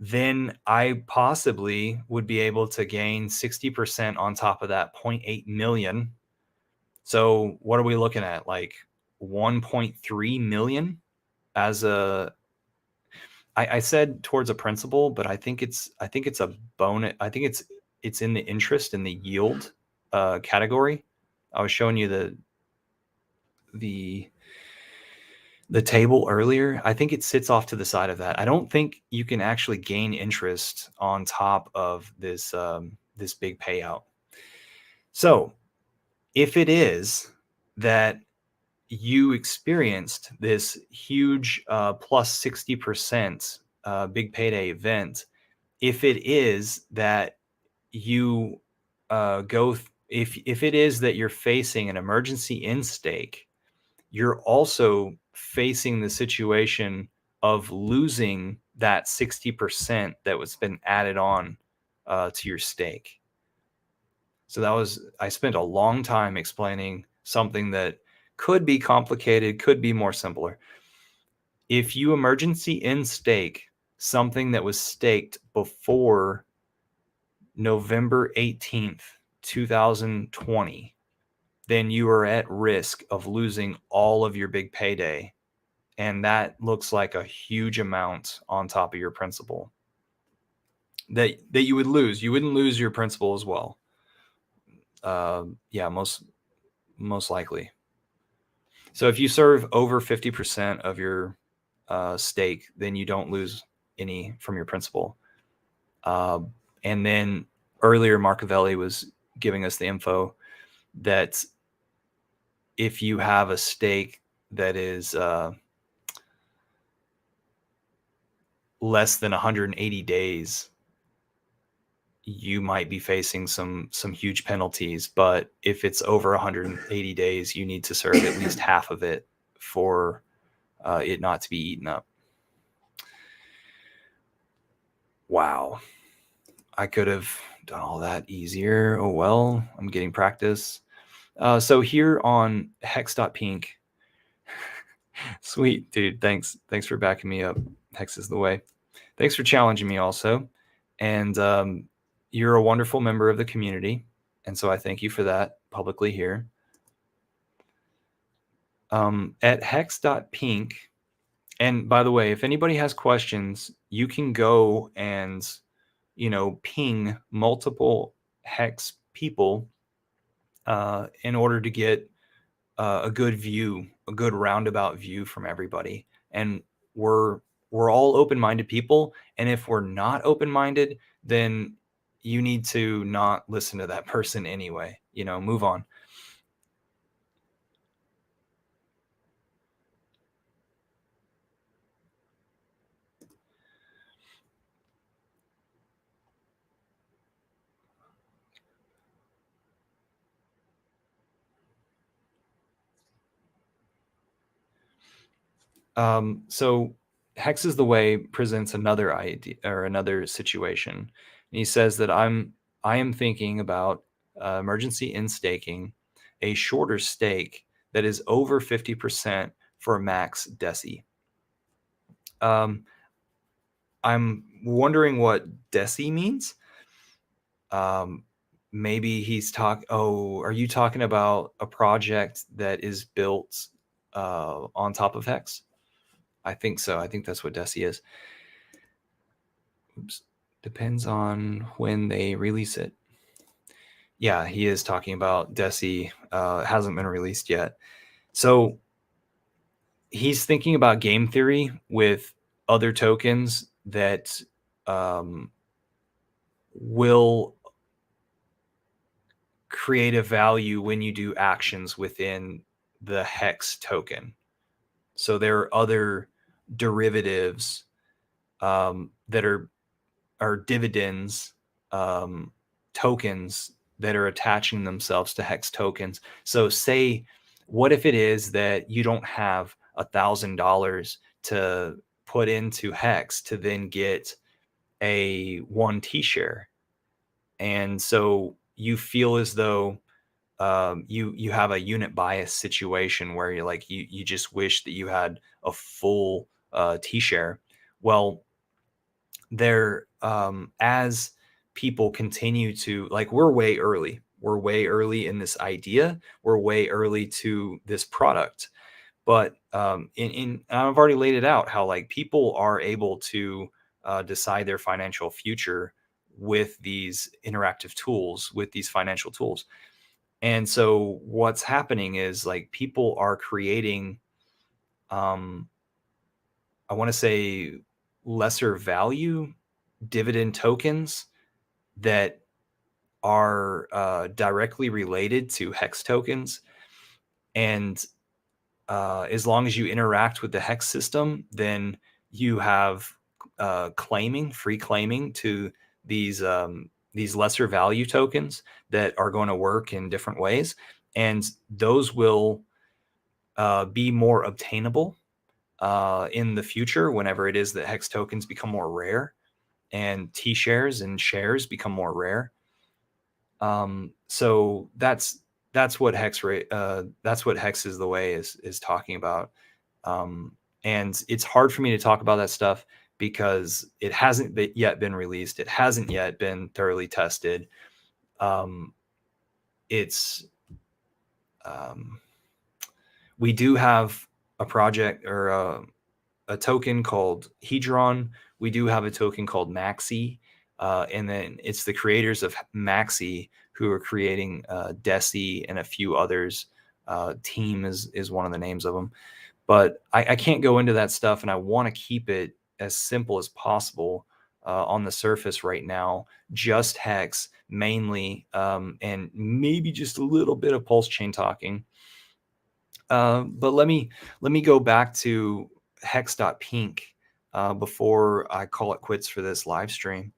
then I possibly would be able to gain 60% on top of that 0.8 million. So what are we looking at? Like 1.3 million as a, I said towards a principal, but I think it's a bonus. I think it's in the interest and the yield category. I was showing you the table earlier. I think it sits off to the side of that. I don't think you can actually gain interest on top of this this big payout. So if it is that you experienced this huge plus 60% big payday event, if it is that you if it is that you're facing an emergency in stake, you're also facing the situation of losing that 60% that was been added on to your stake. So I spent a long time explaining something that could be complicated, could be more simpler. If you emergency in stake something that was staked before November 18th, 2020, then you are at risk of losing all of your big payday. And that looks like a huge amount on top of your principal that you would lose. You wouldn't lose your principal as well. Yeah, most likely. So if you serve over 50% of your stake, then you don't lose any from your principal. And then earlier, Marcovelli was giving us the info that if you have a stake that is less than 180 days, you might be facing some huge penalties. But if it's over 180 days, you need to serve at least half of it for it not to be eaten up. Wow. I could have done all that easier. Oh, well, I'm getting practice. So here on hex.pink, sweet dude. Thanks for backing me up. Hex is the way. Thanks for challenging me also. And you're a wonderful member of the community. And so I thank you for that publicly here. At hex.pink, and by the way, if anybody has questions, you can go and, ping multiple hex people in order to get a good view, a good roundabout view from everybody. And we're all open-minded people. And if we're not open-minded, then you need to not listen to that person anyway. Move on. So Hex is the Way presents another idea or another situation. And he says that I am thinking about emergency in staking a shorter stake that is over 50% for max deci. Um, I'm wondering what deci means. Um, Maybe oh, are you talking about a project that is built on top of Hex? I think so. I think that's what deci is. Oops. Depends on when they release it. Yeah, he is talking about deci. Hasn't been released yet. So he's thinking about game theory with other tokens that um, will create a value when you do actions within the Hex token. So there are other derivatives that are dividends tokens that are attaching themselves to Hex tokens. So say, what if it is that you don't have $1,000 to put into Hex to then get a 1 T share, and so you feel as though you have a unit bias situation where you're like you just wish that you had a full T share. Well, there as people continue to, like, we're way early in this idea, we're way early to this product, but I've already laid it out how, like, people are able to decide their financial future with these interactive tools, with these financial tools. And so what's happening is, like, people are creating um I want to say lesser value dividend tokens that are directly related to Hex tokens. And as long as you interact with the Hex system, then you have free claiming to these lesser value tokens that are going to work in different ways. And those will be more obtainable in the future whenever it is that Hex tokens become more rare and T shares and shares become more rare. So that's what that's what Hex is the Way is talking about. And it's hard for me to talk about that stuff because it hasn't yet been released. It hasn't yet been thoroughly tested. Um, it's um, we do have a project or a token called Hedron. We do have a token called Maxi. And then it's the creators of Maxi who are creating Deci and a few others. Team is one of the names of them. But I can't go into that stuff, and I want to keep it as simple as possible on the surface right now. Just Hex mainly, and maybe just a little bit of pulse chain talking. But let me go back to hex.pink before I call it quits for this live stream,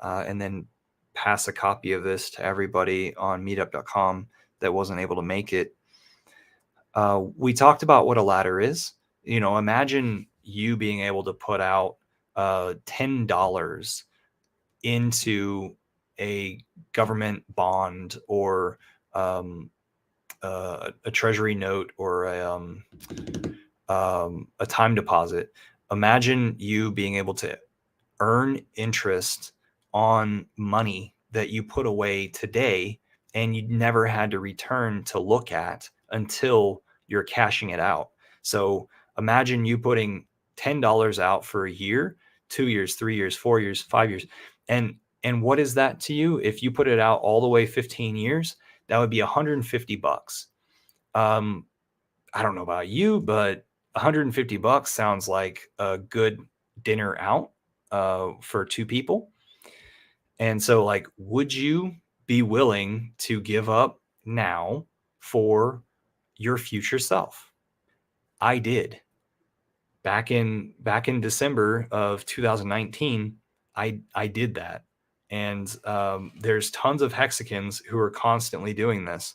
and then pass a copy of this to everybody on meetup.com that wasn't able to make it. We talked about what a ladder is. Imagine you being able to put out $10 into a government bond or a treasury note or a time deposit. Imagine you being able to earn interest on money that you put away today and you never had to return to look at until you're cashing it out. So imagine you putting $10 out for a year, 2 years, 3 years, 4 years, 5 years. And what is that to you? If you put it out all the way 15 years, that would be $150. Um, I don't know about you, but $150 sounds like a good dinner out for 2 people. And so, like, would you be willing to give up now for your future self? I did. Back in December of 2019, I did that. And there's tons of Hexicans who are constantly doing this.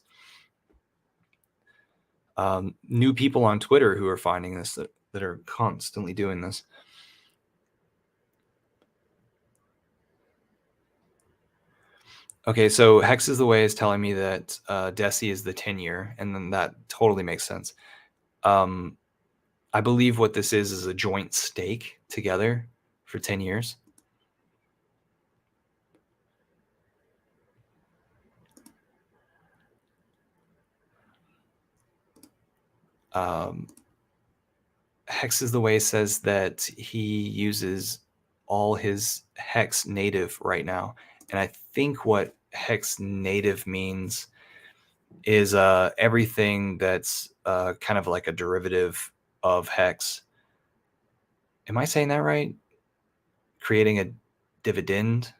New people on Twitter who are finding this that are constantly doing this. Okay, so Hex is the way is telling me that Desi is the 10-year, and then that totally makes sense. Um, I believe what this is a joint stake together for 10 years. Um, Hex is the way says that he uses all his Hex native right now. And I think what Hex native means is everything that's kind of like a derivative of Hex. Am I saying that right? Creating a dividend.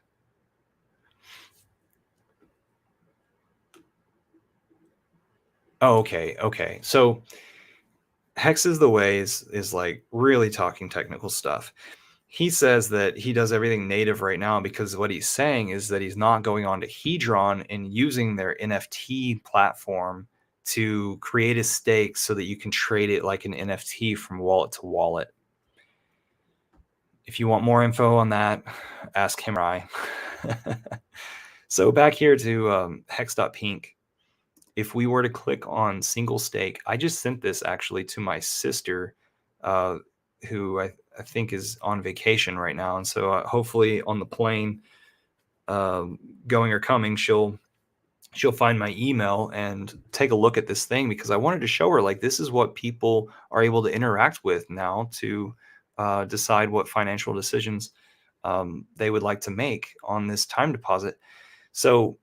Oh, okay, okay. So Hex is the way is like really talking technical stuff. He says that he does everything native right now because what he's saying is that he's not going on to Hedron and using their NFT platform to create a stake so that you can trade it like an NFT from wallet to wallet. If you want more info on that, ask him or I. So back here to Hex.pink. If we were to click on single stake, I just sent this actually to my sister, uh, who I think is on vacation right now. And so hopefully on the plane going or coming, she'll find my email and take a look at this thing because I wanted to show her like this is what people are able to interact with now to decide what financial decisions they would like to make on this time deposit. So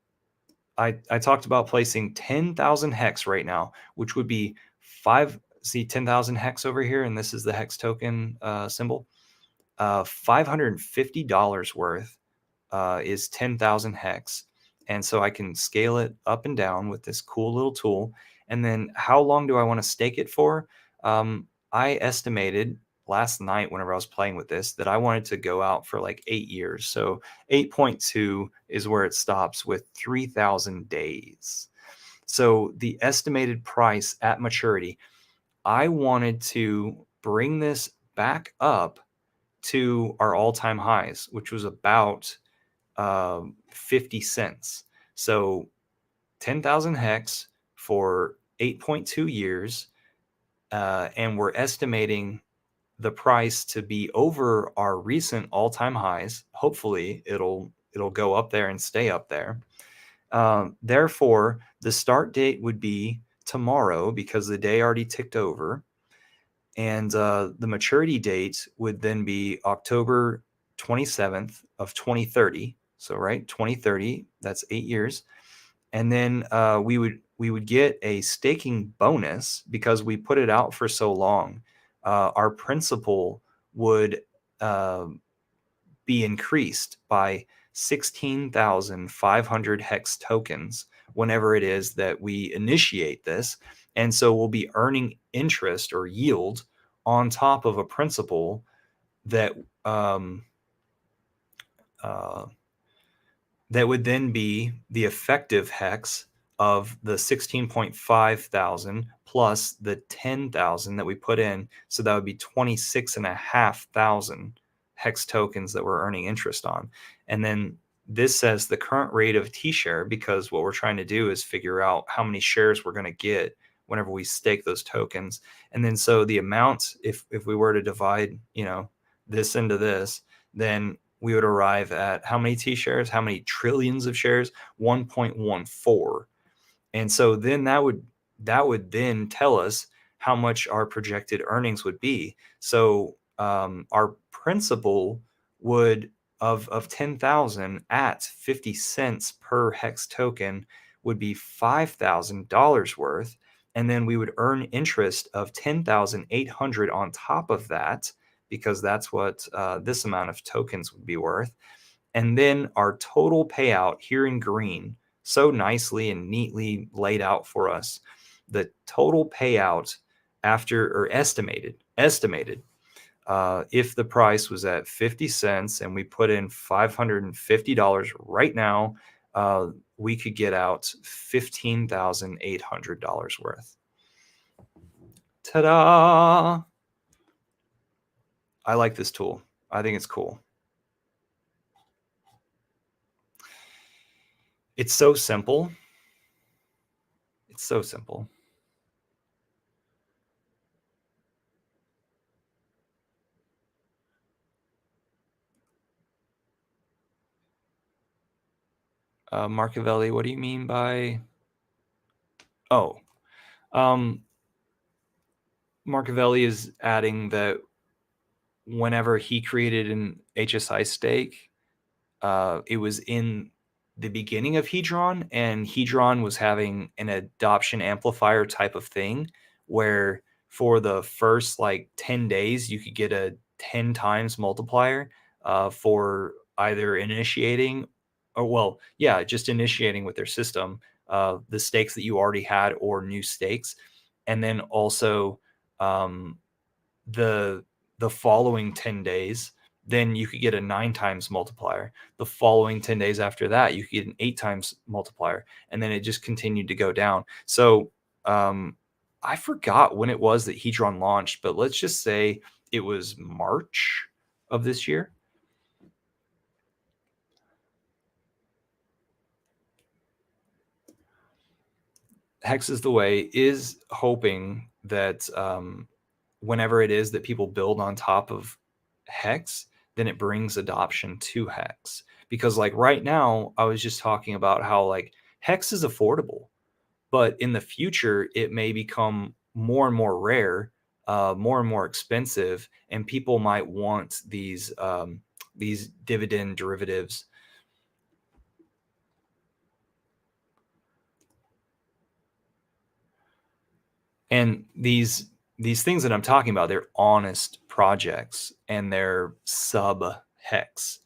I talked about placing 10,000 hex right now, which would be five. See 10,000 hex over here, and this is the hex token symbol. $550 worth is 10,000 hex. And so I can scale it up and down with this cool little tool. And then how long do I want to stake it for? I estimated last night whenever I was playing with this that I wanted to go out for like 8 years. So 8.2 is where it stops with 3,000 days. So the estimated price at maturity, I wanted to bring this back up to our all-time highs, which was about 50 cents. So 10,000 hex for 8.2 years. And we're estimating the price to be over our recent all-time highs. Hopefully it'll go up there and stay up there. Therefore, the start date would be tomorrow because the day already ticked over. And the maturity date would then be October 27th of 2030. So right, 2030, that's 8 years. And then we would get a staking bonus because we put it out for so long. Our principal would uh, be increased by 16,500 hex tokens whenever it is that we initiate this. And so we'll be earning interest or yield on top of a principal that uh, that would then be the effective hex of the 16.5 thousand plus the 10,000 that we put in. So that would be 26,500 hex tokens that we're earning interest on. And then this says the current rate of T-share because what we're trying to do is figure out how many shares we're going to get whenever we stake those tokens. And then so the amount, if we were to divide, this into this, then we would arrive at how many T-shares, how many trillions of shares, 1.14. And so then that would then tell us how much our projected earnings would be. So our principal would of 10,000 at 50 cents per hex token would be $5,000 worth. And then we would earn interest of 10,800 on top of that because that's what this amount of tokens would be worth. And then our total payout here in green, so nicely and neatly laid out for us, the total payout after, or estimated, if the price was at 50 cents and we put in $550 right now, we could get out $15,800 worth. Ta-da! I like this tool. I think it's cool. It's so simple. It's so simple. Machiavelli, what do you mean by? Oh, um, Machiavelli is adding that whenever he created an HSI stake, it was in the beginning of Hedron, and Hedron was having an adoption amplifier type of thing where for the first like 10 days, you could get a 10 times multiplier for either initiating or, well, yeah, just initiating with their system, the stakes that you already had or new stakes. And then also um, the the following 10 days, then you could get a 9 times multiplier. The following 10 days after that, you could get an 8 times multiplier. And then it just continued to go down. So I forgot when it was that Hedron launched, but let's just say it was March of this year. Hex is the Way is hoping that whenever it is that people build on top of Hex, then it brings adoption to Hex. Because like right now, I was just talking about how like Hex is affordable, but in the future, it may become more and more rare, more and more expensive, and people might want these dividend derivatives. And these things that I'm talking about, they're honest projects and they're sub Hex.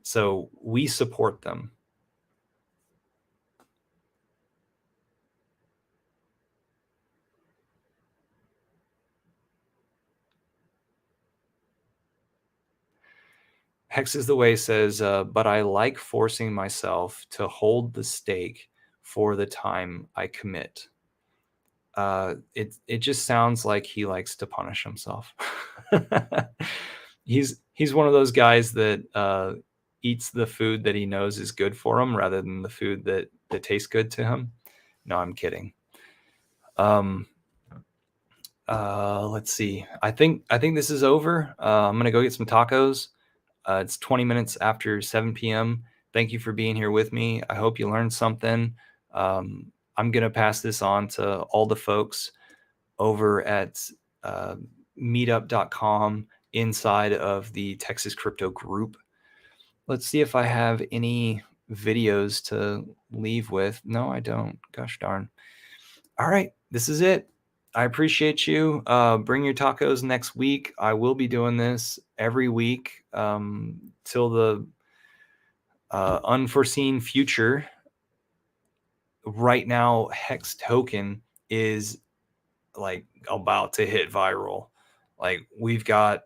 So we support them. Hex is the Way says, but I like forcing myself to hold the stake for the time I commit. It just sounds like he likes to punish himself. He's one of those guys that eats the food that he knows is good for him rather than the food that tastes good to him. No, I'm kidding. Let's see. I think this is over. I'm gonna go get some tacos. It's 20 minutes after 7 p.m. Thank you for being here with me. I hope you learned something. I'm gonna pass this on to all the folks over at meetup.com inside of the Texas Crypto Group. Let's see if I have any videos to leave with. No, I don't. Gosh darn. All right, this is it. I appreciate you. Bring your tacos next week. I will be doing this every week till the unforeseen future. Right now, Hex Token is like about to hit viral. Like we've got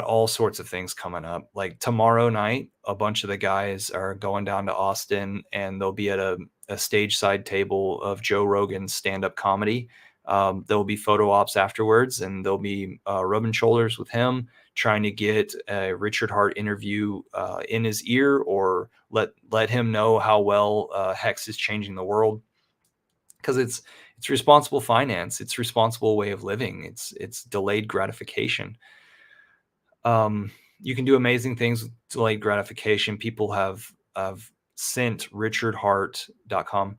all sorts of things coming up. Like tomorrow night, a bunch of the guys are going down to Austin and they'll be at a stage side table of Joe Rogan's stand-up comedy. There'll be photo ops afterwards and they'll be rubbing shoulders with him, trying to get a Richard Hart interview in his ear or let him know how well Hex is changing the world. Because it's responsible finance, it's responsible way of living, it's delayed gratification. You can do amazing things with delayed gratification. People have sent richardhart.com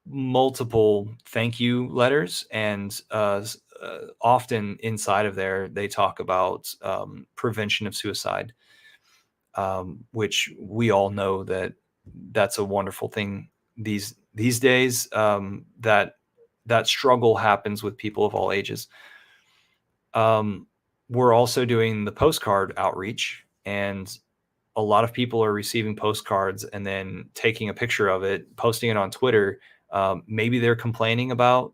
multiple thank you letters, and often inside of there they talk about prevention of suicide, which we all know that that's a wonderful thing these days. That struggle happens with people of all ages. We're also doing the postcard outreach, and a lot of people are receiving postcards and then taking a picture of it, posting it on Twitter. Maybe they're complaining about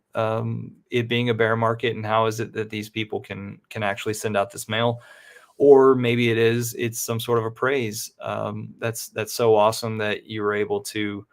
it being a bear market and how is it that these people can actually send out this mail, or maybe it's some sort of a praise. That's so awesome that you were able to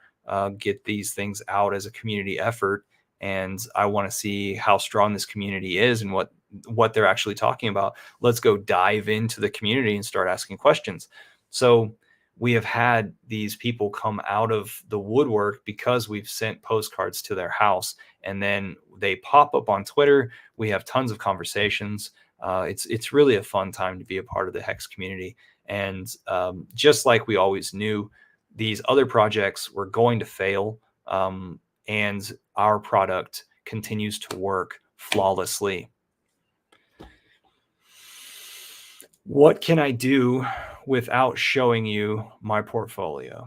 get these things out as a community effort, and I want to see how strong this community is and what they're actually talking about. Let's go dive into the community and start asking questions. So we have had these people come out of the woodwork because we've sent postcards to their house, and then they pop up on Twitter. We have tons of conversations. It's really a fun time to be a part of the Hex community. And just like we always knew, these other projects were going to fail, and our product continues to work flawlessly. What can I do without showing you my portfolio?